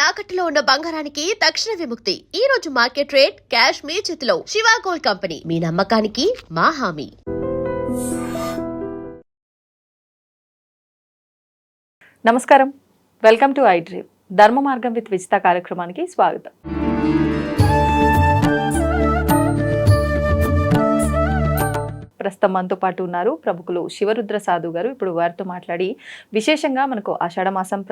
తాకట్టులో ఉన్న బంగారానికి తక్షణ విముక్తి. ఈ రోజు మార్కెట్ రేట్ క్యాష్ మీ చేతిలో. శివ గోల్డ్ కంపెనీ, మీ నమ్మకానికి మా హామీ. నమస్కారం, వెల్కమ్ టు ఐ డ్రీమ్. ధర్మ మార్గం విత్ విజిత కార్యక్రమానికి స్వాగతం. ప్రస్తుతం మనతో పాటు ఉన్నారు ప్రముఖులు శివరుద్ర సాధు గారు. ఇప్పుడు వారితో మాట్లాడి విశేషంగా మనకు ఆషాఢమాసం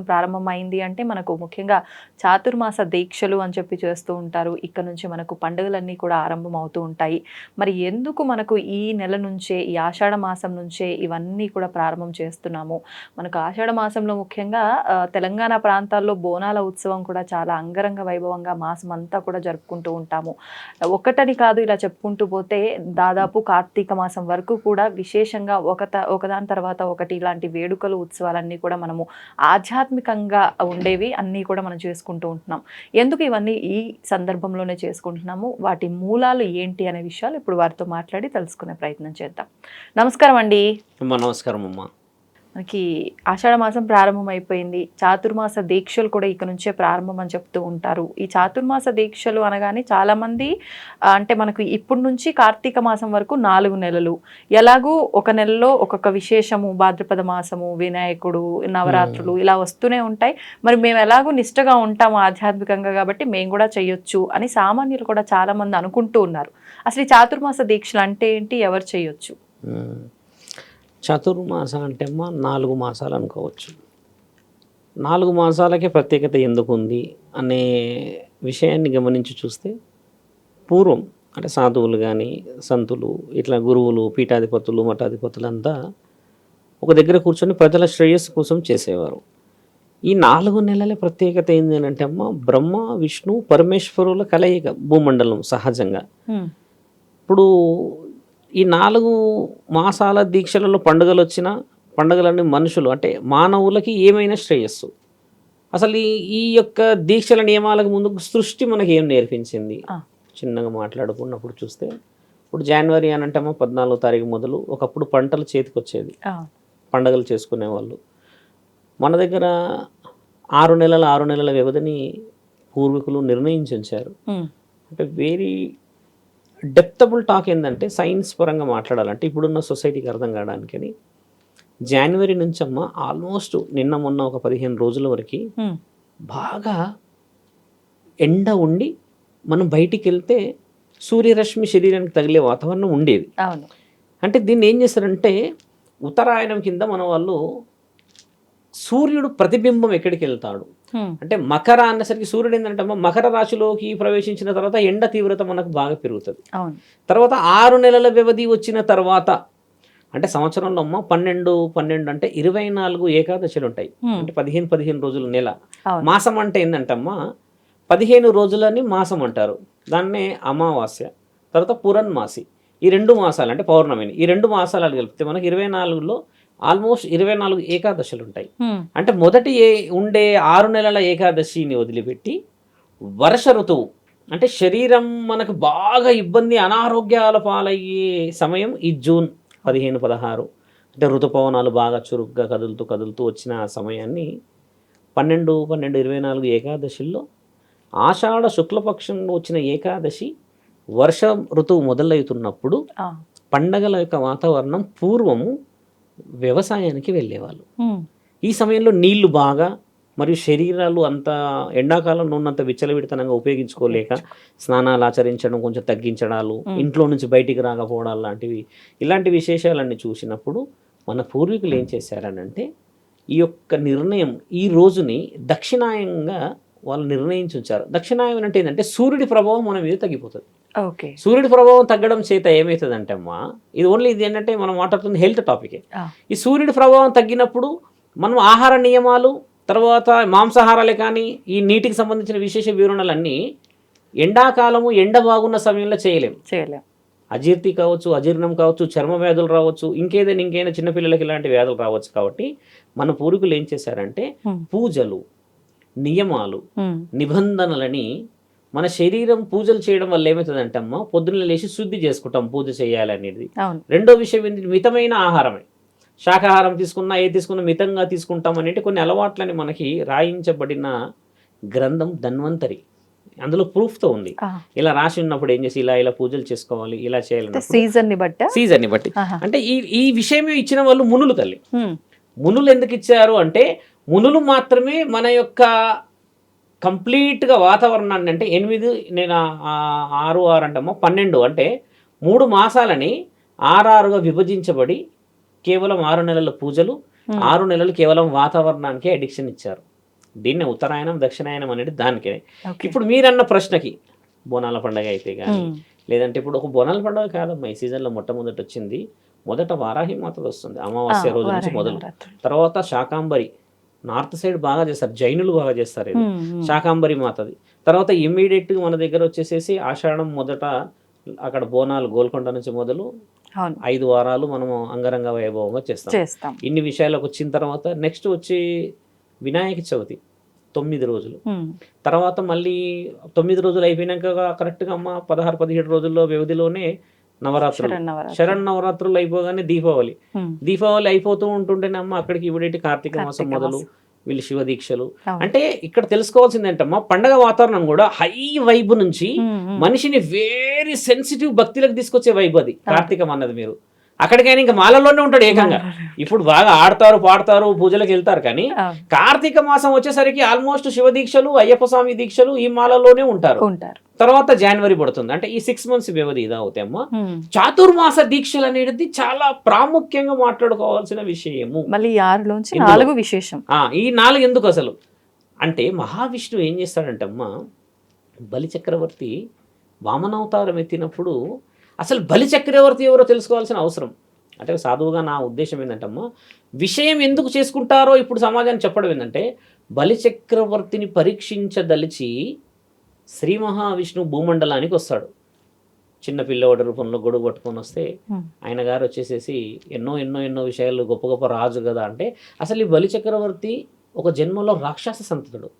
ప్రారంభమైంది అంటే మనకు ముఖ్యంగా చాతుర్మాస దీక్షలు అని చెప్పి చేస్తూ ఉంటారు. ఇక్కడ నుంచి మనకు పండుగలన్నీ కూడా ఆరంభం అవుతూ ఉంటాయి. మరి ఎందుకు మనకు ఈ నెల నుంచే, ఈ ఆషాఢ మాసం నుంచే ఇవన్నీ కూడా ప్రారంభం చేస్తున్నాము? మనకు ఆషాఢ మాసంలో ముఖ్యంగా తెలంగాణ ప్రాంతాల్లో బోనాల ఉత్సవం కూడా చాలా అంగరంగ వైభవంగా మాసం అంతా కూడా జరుపుకుంటూ ఉంటాము. ఒకటని కాదు, ఇలా చెప్పుకుంటూ పోతే దాదాపు కార్తీక మాసం వరకు కూడా విశేషంగా ఒకదాని తర్వాత ఒకటి ఇలాంటి వేడుకలు, ఉత్సవాలన్నీ కూడా మనము ఆధ్యాత్మికంగా ఉండేవి అన్నీ కూడా మనం చేసుకుంటూ ఉంటున్నాం. ఎందుకు ఇవన్నీ ఈ సందర్భంలోనే చేసుకుంటున్నాము, వాటి మూలాలు ఏంటి అనే విషయాలు ఇప్పుడు వారితో మాట్లాడి తెలుసుకునే ప్రయత్నం చేద్దాం. నమస్కారం అండి. నమస్కారం అమ్మా. మనకి ఆషాఢ మాసం ప్రారంభం అయిపోయింది. చాతుర్మాస దీక్షలు కూడా ఇక నుంచే ప్రారంభం అని చెప్తూ ఉంటారు. ఈ చాతుర్మాస దీక్షలు అనగానే చాలామంది అంటే మనకు ఇప్పటి నుంచి కార్తీక మాసం వరకు 4 నెలలు, ఎలాగూ ఒక నెలలో ఒక్కొక్క విశేషము, భాద్రపద మాసము, వినాయకుడు, నవరాత్రులు ఇలా వస్తూనే ఉంటాయి. మరి మేము ఎలాగూ నిష్టగా ఉంటాము ఆధ్యాత్మికంగా, కాబట్టి మేము కూడా చేయొచ్చు అని సామాన్యులు కూడా చాలామంది అనుకుంటూ ఉన్నారు. అసలు ఈ చాతుర్మాస దీక్షలు అంటే ఏంటి, ఎవరు చేయొచ్చు? చతుర్మాసం అంటే అమ్మా 4 మాసాలు అనుకోవచ్చు. 4 మాసాలకే ప్రత్యేకత ఎందుకు ఉంది అనే విషయాన్ని గమనించి చూస్తే, పూర్వం అంటే సాధువులు కానీ, సంతులు, ఇట్లా గురువులు, పీఠాధిపతులు, మఠాధిపతులు అంతా ఒక దగ్గర కూర్చొని ప్రజల శ్రేయస్సు కోసం చేసేవారు. ఈ 4 నెలల ప్రత్యేకత ఏంటి అని అంటే అమ్మ, బ్రహ్మ, విష్ణు, పరమేశ్వరుల కలయిక భూమండలం సహజంగా. ఇప్పుడు ఈ 4 మాసాల దీక్షలలో పండుగలు వచ్చినా, పండుగలన్నీ మనుషులు అంటే మానవులకి ఏమైనా శ్రేయస్సు. అసలు ఈ యొక్క దీక్షల నియమాలకు ముందు సృష్టి మనకి ఏం నేర్పించింది చిన్నగా మాట్లాడుకున్నప్పుడు చూస్తే, ఇప్పుడు జనవరి అని అంటే 14వ తారీఖు మొదలు ఒకప్పుడు పంటలు చేతికి వచ్చేది, పండుగలు చేసుకునేవాళ్ళు. మన దగ్గర 6 నెలల వ్యవధిని పూర్వీకులు నిర్ణయించి ఉంచారు. అంటే వెరీ డెప్తబుల్ టాక్ ఏంటంటే, సైన్స్ పరంగా మాట్లాడాలంటే ఇప్పుడున్న సొసైటీకి అర్థం కావడానికని, జనవరి నుంచి అమ్మ ఆల్మోస్ట్ నిన్న మొన్న ఒక 15 రోజుల వరకు బాగా ఎండ ఉండి మనం బయటికి వెళ్తే సూర్యరశ్మి శరీరానికి తగిలే వాతావరణం ఉండేది. అంటే దీన్ని ఏం చేస్తారంటే, ఉత్తరాయణం కింద మన వాళ్ళు సూర్యుడు ప్రతిబింబం ఎక్కడికి వెళ్తాడు అంటే మకర అన్నసరికి సూర్యుడు ఏంటంటే మకర రాశిలోకి ప్రవేశించిన తర్వాత ఎండ తీవ్రత మనకు బాగా పెరుగుతుంది. తర్వాత 6 నెలల వ్యవధి వచ్చిన తర్వాత అంటే సంవత్సరంలో అమ్మ 12 అంటే 24 ఏకాదశులు ఉంటాయి. అంటే 15 రోజులు నెల. మాసం అంటే ఏంటంటమ్మా 15 రోజులని మాసం అంటారు. దాన్నే అమావాస్య, తర్వాత పురన్మాసి, ఈ 2 మాసాలు అంటే పౌర్ణమిని, ఈ 2 మాసాలు కలిపితే మనకి 24లో ఆల్మోస్ట్ 24 ఏకాదశులు ఉంటాయి. అంటే మొదటి ఉండే 6 నెలల ఏకాదశిని వదిలిపెట్టి వర్ష ఋతువు అంటే శరీరం మనకు బాగా ఇబ్బంది, అనారోగ్యాల పాలయ్యే సమయం ఈ జూన్ 15, 16 అంటే ఋతుపవనాలు బాగా చురుగ్గా కదులుతూ వచ్చిన ఆ సమయాన్ని 12, 24 ఏకాదశుల్లో ఆషాఢ శుక్లపక్షంలో వచ్చిన ఏకాదశి వర్ష ఋతువు మొదలవుతున్నప్పుడు పండగల యొక్క వాతావరణం పూర్వము వ్యవసాయానికి వెళ్ళేవాళ్ళు. ఈ సమయంలో నీళ్లు బాగా మరియు శరీరాలు అంత ఎండాకాలంలో ఉన్నంత విచ్చలవిడితనంగా ఉపయోగించుకోలేక స్నానాలు ఆచరించడం కొంచెం తగ్గించడాలు, ఇంట్లో నుంచి బయటికి రాకపోవడాలు లాంటివి, ఇలాంటి విశేషాలన్నీ చూసినప్పుడు మన పూర్వీకులు ఏం చేశారనంటే, ఈ యొక్క నిర్ణయం ఈ రోజుని దక్షిణాయంగా వాళ్ళు నిర్ణయించి ఉంచారు. దక్షిణాయం అంటే ఏంటంటే సూర్యుడి ప్రభావం మన మీద తగ్గిపోతుంది. సూర్యుడి ప్రభావం తగ్గడం చేత ఏమవుతుంది అంటే అమ్మా, ఇది ఓన్లీ ఇది ఏంటంటే మనం మాట్లాడుతుంది హెల్త్ టాపికే. ఈ సూర్యుడి ప్రభావం తగ్గినప్పుడు మనం ఆహార నియమాలు, తర్వాత మాంసాహారాలే కానీ ఈ నీటికి సంబంధించిన విశేష వివరణలన్నీ ఎండాకాలము ఎండ బాగున్న సమయంలో చేయలేము. అజీర్తి కావచ్చు, అజీర్ణం కావచ్చు, చర్మ వ్యాధులు రావచ్చు, ఇంకేదైనా చిన్నపిల్లలకి ఇలాంటి వ్యాధులు రావచ్చు. కాబట్టి మన పూర్వీకులు ఏం చేశారంటే పూజలు, నియమాలు, నిబంధనలని మన శరీరం పూజలు చేయడం వల్ల ఏమవుతుందంటే అమ్మ, పొద్దున్న లేచి శుద్ధి చేసుకుంటాం పూజ చేయాలనేది. రెండో విషయం ఏంటి, మితమైన ఆహారమే. శాకాహారం తీసుకున్నా ఏ తీసుకున్నా మితంగా తీసుకుంటాం అనేటి కొన్ని అలవాట్లని మనకి రాయించబడిన గ్రంథం ధన్వంతరి. అందులో ప్రూఫ్తో ఉంది. ఇలా రాసి ఉన్నప్పుడు ఏం చేసి ఇలా ఇలా పూజలు చేసుకోవాలి, ఇలా చేయాలి, సీజన్ని బట్టి. అంటే ఈ విషయమే ఇచ్చిన వాళ్ళు మునులు తల్లి. మునులు ఎందుకు ఇచ్చారు అంటే మునులు మాత్రమే మన యొక్క కంప్లీట్గా వాతావరణాన్ని, అంటే 8 నేను 6 అంటామో 12 అంటే 3 మాసాలని 6గా విభజించబడి కేవలం 6 నెలల పూజలు, 6 నెలలు కేవలం వాతావరణానికి అడిక్షన్ ఇచ్చారు. దీన్నే ఉత్తరాయణం దక్షిణాయనం అనేది దానికే. ఇప్పుడు మీరన్న ప్రశ్నకి బోనాల పండుగ అయితే కానీ లేదంటే ఇప్పుడు ఒక బోనాల పండుగ కాదమ్మా, ఈ సీజన్లో మొట్టమొదటి వచ్చింది, మొదట వారాహి మాతలు వస్తుంది అమావాస్య రోజు నుంచి మొదలు. తర్వాత శాకాంబరి, నార్త్ సైడ్ బాగా చేస్తారు, జైనులు బాగా చేస్తారు ఇది శాకాంబరి మాతది. తర్వాత ఇమ్మీడియట్గా మన దగ్గర వచ్చేసేసి ఆషాఢం మొదట అక్కడ బోనాలు గోల్కొండ నుంచి మొదలు 5 వారాలు మనము అంగరంగ వైభవంగా చేస్తాం. ఇన్ని విషయాలకు వచ్చిన తర్వాత నెక్స్ట్ వచ్చి వినాయక చవితి 9 రోజులు. తర్వాత మళ్ళీ 9 రోజులు అయిపోయినాక కరెక్ట్గా అమ్మ 16-17 రోజుల్లో వ్యవధిలోనే నవరాత్రులు, శరన్నవరాత్రులు అయిపోగానే దీపావళి అయిపోతూ ఉంటుంటేనే అమ్మ అక్కడికి ఇవిడేటి కార్తీక మాసం మొదలు వీళ్ళు శివ దీక్షలు. అంటే ఇక్కడ తెలుసుకోవాల్సింది ఏంటమ్మా, పండగ వాతావరణం కూడా హై వైబ్ నుంచి మనిషిని వెరీ సెన్సిటివ్ భక్తిలకు తీసుకొచ్చే వైబ్ అది కార్తీకం అన్నది. మీరు అక్కడికైనా ఇంకా మాలలోనే ఉంటాడు ఏకంగా. ఇప్పుడు బాగా ఆడతారు పాడతారు పూజలకు వెళ్తారు, కానీ కార్తీక మాసం వచ్చేసరికి ఆల్మోస్ట్ శివ దీక్షలు అయ్యప్ప స్వామి దీక్షలు ఈ మాలలోనే ఉంటారు. తర్వాత జనవరి పడుతుంది, అంటే ఈ 6 months వ్యవధి ఇదా అవుతాయమ్మా. చాతుర్మాస దీక్షలు అనేది చాలా ప్రాముఖ్యంగా మాట్లాడుకోవాల్సిన విషయము. మళ్ళీ 4 విశేషం. ఈ 4 ఎందుకు అసలు అంటే మహావిష్ణువు ఏం చేస్తాడంటే అమ్మా, బలి చక్రవర్తి వామనావతారం ఎత్తినప్పుడు అసలు బలి చక్రవర్తి ఎవరో తెలుసుకోవాల్సిన అవసరం. అంటే సాధువుగా నా ఉద్దేశం ఏంటంటమ్మా, విషయం ఎందుకు చేసుకుంటారో ఇప్పుడు సమాజాన్ని చెప్పడం ఏంటంటే, బలి చక్రవర్తిని పరీక్షించదలిచి శ్రీ మహావిష్ణువు భూమండలానికి వస్తాడు. చిన్న పిల్లవాడి రూపంలో గొడుగు పట్టుకొని వస్తే ఆయన గారు వచ్చేసేసి ఎన్నో విషయాలు గొప్ప గొప్ప రాజు కదా అంటే, అసలు ఈ బలి చక్రవర్తి ఒక జన్మలో రాక్షస సంతతుడు.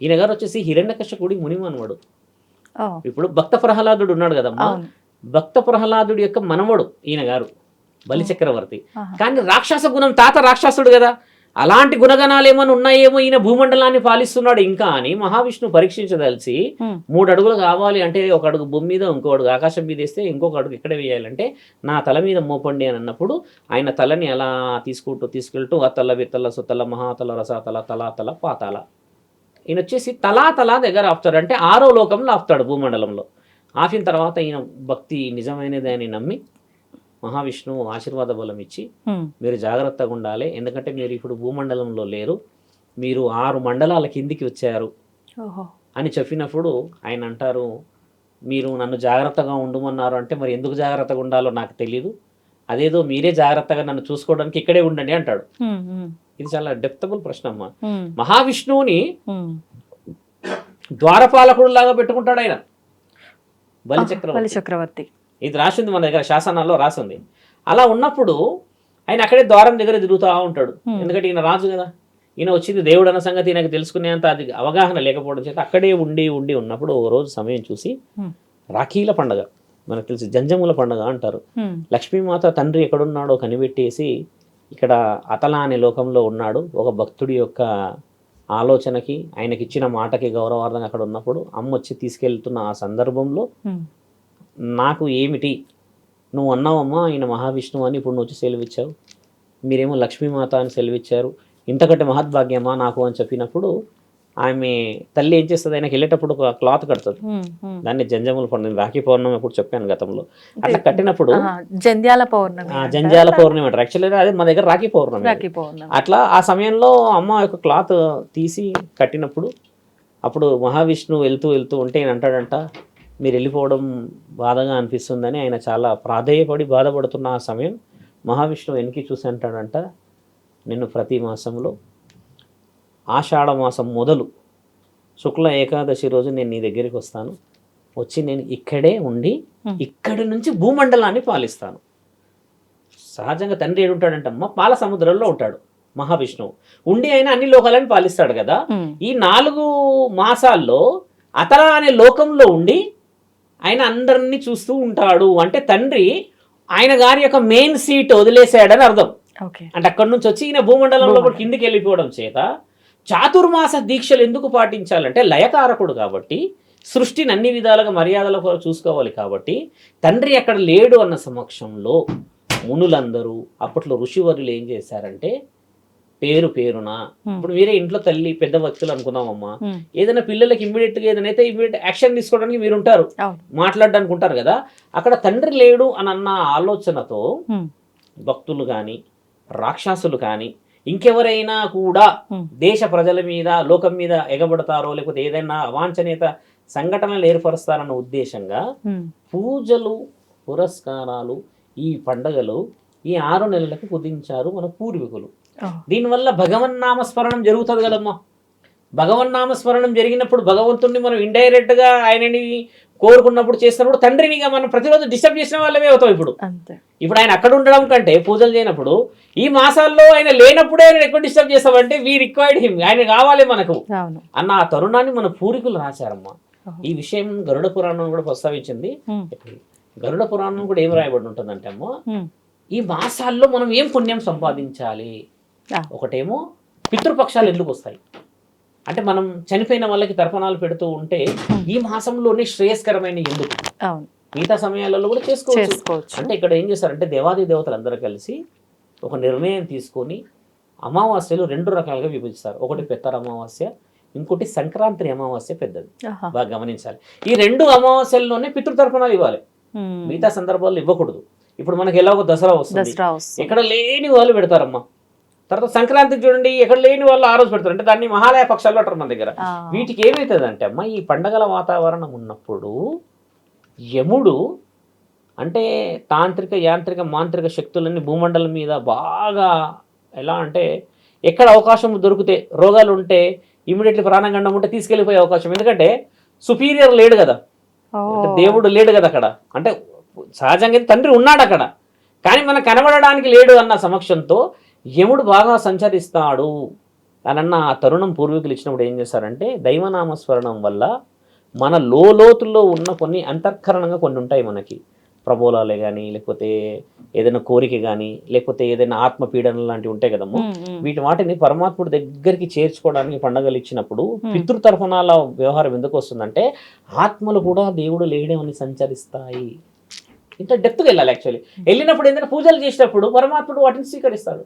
ఈయన గారు వచ్చేసి హిరణ్యకశిపుడి మునిమనవడు. ఇప్పుడు భక్త ప్రహ్లాదుడు ఉన్నాడు కదమ్మా, భక్త ప్రహ్లాదుడి యొక్క మనవడు ఈయన గారు బలి చక్రవర్తి. కానీ రాక్షస గుణం, తాత రాక్షసుడు కదా, అలాంటి గుణగణాలు ఏమైనా ఉన్నాయేమో ఈయన భూమండలాన్ని పాలిస్తున్నాడు ఇంకా అని మహావిష్ణువు పరీక్షించదలిచి 3 అడుగులు కావాలి అంటే, 1 అడుగు భూమి మీద, ఇంకో అడుగు ఆకాశం మీద వేస్తే, ఇంకొక అడుగు ఎక్కడ వేయాలంటే నా తల మీద మోపండి అని అన్నప్పుడు ఆయన తలని అలా తీసుకెళ్తూ అతల విత్తల సుతల మహాతల రసాతల తలాతల పాతాల, ఈయన వచ్చేసి తలా దగ్గర ఆపుతాడు. అంటే 6వ లోకంలో ఆపుతాడు భూమండలంలో. ఆపిన తర్వాత ఈయన భక్తి నిజమైనది అని నమ్మి మహావిష్ణువు ఆశీర్వాద బలం ఇచ్చి మీరు జాగ్రత్తగా ఉండాలి, ఎందుకంటే మీరు ఇప్పుడు భూమండలంలో లేరు, మీరు 6 మండలాల కిందికి వచ్చారు అని చెప్పినప్పుడు ఆయన అంటారు, మీరు నన్ను జాగ్రత్తగా ఉండమన్నారు అంటే మరి ఎందుకు జాగ్రత్తగా ఉండాలో నాకు తెలీదు, అదేదో మీరే జాగ్రత్తగా నన్ను చూసుకోవడానికి ఇక్కడే ఉండండి అంటాడు. ఇది చాలా డెప్తబుల్ ప్రశ్న అమ్మా. మహావిష్ణువుని ద్వారపాలకుడు లాగా పెట్టుకుంటాడు ఆయన బలి చక్రవర్తి. ఇది రాసింది మన దగ్గర శాసనాల్లో రాసింది. అలా ఉన్నప్పుడు ఆయన అక్కడే ద్వారం దగ్గర తిరుగుతూ ఉంటాడు. ఎందుకంటే ఈయన రాజు కదా, ఈయన వచ్చింది దేవుడు అన్న సంగతి ఈయనకు తెలుసుకునేంత అది అవగాహన లేకపోవడం చేత అక్కడే ఉండి ఉన్నప్పుడు ఓ రోజు సమయం చూసి, రాఖీల పండుగ మనకు తెలిసి జంజముల పండుగ అంటారు, లక్ష్మీమాత తండ్రి ఎక్కడున్నాడో కనిపెట్టేసి ఇక్కడ అతల అనే లోకంలో ఉన్నాడు. ఒక భక్తుడి యొక్క ఆలోచనకి ఆయనకి ఇచ్చిన మాటకి గౌరవార్థంగా అక్కడ ఉన్నప్పుడు అమ్మ వచ్చి తీసుకెళ్తున్న ఆ సందర్భంలో, నాకు ఏమిటి నువ్వు అన్నావమ్మా ఆయన మహావిష్ణువు అని, ఇప్పుడు నువ్వు వచ్చి సెలవిచ్చావు, మీరేమో లక్ష్మీమాత అని సెలవిచ్చారు, ఇంతకంటే మహద్భాగ్యమా నాకు అని చెప్పినప్పుడు ఆమె తల్లి ఏం చేస్తుంది, ఆయనకి వెళ్ళేటప్పుడు ఒక క్లాత్ కడుతుంది, దాన్ని జంజముల పౌర్ణమి, రాఖీ పౌర్ణమి అప్పుడు చెప్పాను గతంలో. అట్లా కట్టినప్పుడు జంధ్యాల పౌర్ణమి అంటారు, యాక్చువల్గా అదే మా దగ్గర రాఖీ పౌర్ణమి. అట్లా ఆ సమయంలో అమ్మ యొక్క క్లాత్ తీసి కట్టినప్పుడు అప్పుడు మహావిష్ణువు వెళ్తూ ఉంటే ఆయన అంటాడంట, మీరు వెళ్ళిపోవడం బాధగా అనిపిస్తుందని. ఆయన చాలా ప్రాధేయపడి బాధపడుతున్న ఆ సమయం మహావిష్ణువు వెనక్కి చూసి అంటాడంట, నేను ప్రతి మాసంలో ఆషాఢ మాసం మొదలు శుక్ల ఏకాదశి రోజు నేను నీ దగ్గరికి వస్తాను, వచ్చి నేను ఇక్కడే ఉండి ఇక్కడి నుంచి భూమండలాన్ని పాలిస్తాను. సహజంగా తండ్రి ఏడుంటాడంటమ్మా, పాల సముద్రంలో ఉంటాడు మహావిష్ణువు, ఉండి ఆయన అన్ని లోకాలను పాలిస్తాడు కదా. ఈ 4 మాసాల్లో అతల అనే లోకంలో ఉండి ఆయన అందరినీ చూస్తూ ఉంటాడు. అంటే తండ్రి ఆయన గారి యొక్క మెయిన్ సీట్ వదిలేసాడని అర్థం. ఓకే. అంటే అక్కడి నుంచి వచ్చి ఈయన భూమండలంలో కూడా కిందికి వెళ్ళిపోవడం చేత చాతుర్మాస దీక్షలు ఎందుకు పాటించాలంటే లయకారకుడు కాబట్టి, సృష్టిని అన్ని విధాలుగా మర్యాదలకు చూసుకోవాలి కాబట్టి, తండ్రి అక్కడ లేడు అన్న సమక్షంలో మునులందరూ అప్పట్లో ఋషివర్యులు ఏం చేశారంటే పేరున ఇప్పుడు మీరే ఇంట్లో తల్లి పెద్ద వ్యక్తులు అనుకుందామమ్మా, ఏదైనా పిల్లలకి ఇమ్మీడియట్గా ఏదైనా ఇమ్మీడియట్ యాక్షన్ తీసుకోవడానికి మీరు ఉంటారు, మాట్లాడడానికి ఉంటారు కదా. అక్కడ తండ్రి లేడు అని అన్న ఆలోచనతో భక్తులు కానీ రాక్షసులు కానీ ఇంకెవరైనా కూడా దేశ ప్రజల మీద లోకం మీద ఎగబడతారో లేకపోతే ఏదైనా అవాంఛనీయత సంఘటనలు ఏర్పరుస్తారన్న ఉద్దేశంగా పూజలు పురస్కారాలు ఈ పండగలు ఈ 6 నెలలకు కుదించారు మన పూర్వీకులు. దీనివల్ల భగవన్నామస్మరణం జరుగుతుంది కదమ్మా. భగవన్నామస్మరణం జరిగినప్పుడు భగవంతుడిని మనం ఇండైరెక్ట్ గా ఆయనని కోరుకున్నప్పుడు చేసినప్పుడు తండ్రినిగా మనం ప్రతిరోజు డిస్టర్బ్ చేసిన వాళ్ళమే అవుతాం. ఇప్పుడు ఆయన అక్కడ ఉండడం కంటే పూజలు చేయనప్పుడు ఈ మాసాల్లో ఆయన లేనప్పుడే ఆయన ఎక్కువ డిస్టర్బ్ చేస్తామంటే వీ రిక్వైర్డ్ హిమ్, ఆయన కావాలి మనకు అన్న ఆ తరుణాన్ని మన పూర్వీకులు రాశారమ్మా. ఈ విషయం గరుడ పురాణం కూడా ప్రస్తావించింది. గరుడ పురాణం కూడా ఏం రాయబడి ఉంటుందంటే అమ్మా, ఈ మాసాల్లో మనం ఏం పుణ్యం సంపాదించాలి. ఒకటేమో పితృపక్షాలు ఎందుకు వస్తాయి అంటే మనం చనిపోయిన వాళ్ళకి తర్పణాలు పెడుతూ ఉంటే ఈ మాసంలోనే శ్రేయస్కరమైన ఎందుకు, మిగతా సమయాలలో కూడా చేసుకోవచ్చు. అంటే ఇక్కడ ఏం చేస్తారంటే దేవాది దేవతలు అందరూ కలిసి ఒక నిర్ణయం తీసుకొని అమావాస్యలు 2 రకాలుగా విభజిస్తారు. ఒకటి పెత్తర అమావాస్య, ఇంకోటి సంక్రాంతి అమావాస్య పెద్దది. బాగా గమనించాలి. ఈ 2 అమావాస్యల్లోనే పితృతర్పణాలు ఇవ్వాలి, మిగతా సందర్భాల్లో ఇవ్వకూడదు. ఇప్పుడు మనకి ఎలాగో దసరా వస్తుంది, ఎక్కడ లేని వాళ్ళు పెడతారమ్మా. తర్వాత సంక్రాంతికి చూడండి, ఎక్కడ లేని వాళ్ళు ఆ రోజు పెడతారు, అంటే దాన్ని మహాలయ పక్షాలు అంటారు మన దగ్గర. వీటికి ఏమవుతుంది అంటే అమ్మ, ఈ పండగల వాతావరణం ఉన్నప్పుడు యముడు అంటే తాంత్రిక యాంత్రిక మాంత్రిక శక్తులన్నీ భూమండలం మీద బాగా ఎలా అంటే ఎక్కడ అవకాశం దొరికితే రోగాలు ఉంటే ఇమీడియట్లీ ప్రాణగండం ఉంటే తీసుకెళ్ళిపోయే అవకాశం. ఎందుకంటే సుపీరియర్ లేడు కదా, అంటే దేవుడు లేడు కదా అక్కడ. అంటే సహజంగా తండ్రి ఉన్నాడు అక్కడ, కానీ మనకు కనబడడానికి లేడు అన్న సమక్షంతో యముడు బాగా సంచరిస్తాడు అన్న ఆ తరుణం పూర్వీకులు ఇచ్చినప్పుడు ఏం చేశారంటే దైవనామస్మరణం వల్ల మన లోతుల్లో ఉన్న కొన్ని అంతఃకరణంగా కొన్ని ఉంటాయి మనకి, ప్రబోధాలే కానీ లేకపోతే ఏదైనా కోరిక కానీ లేకపోతే ఏదైనా ఆత్మపీడన లాంటివి ఉంటాయి కదమ్మా. వాటిని పరమాత్ముడి దగ్గరికి చేర్చుకోవడానికి పండుగలు ఇచ్చినప్పుడు పితృతర్పణాల వ్యవహారం ఎందుకు వస్తుందంటే ఆత్మలు కూడా దేవుడు లేడేమని సంచరిస్తాయి. ఇంత డెప్త్గా వెళ్ళాలి. యాక్చువల్లీ వెళ్ళినప్పుడు ఏంటంటే పూజలు చేసినప్పుడు పరమాత్ముడు వాటిని స్వీకరిస్తాడు.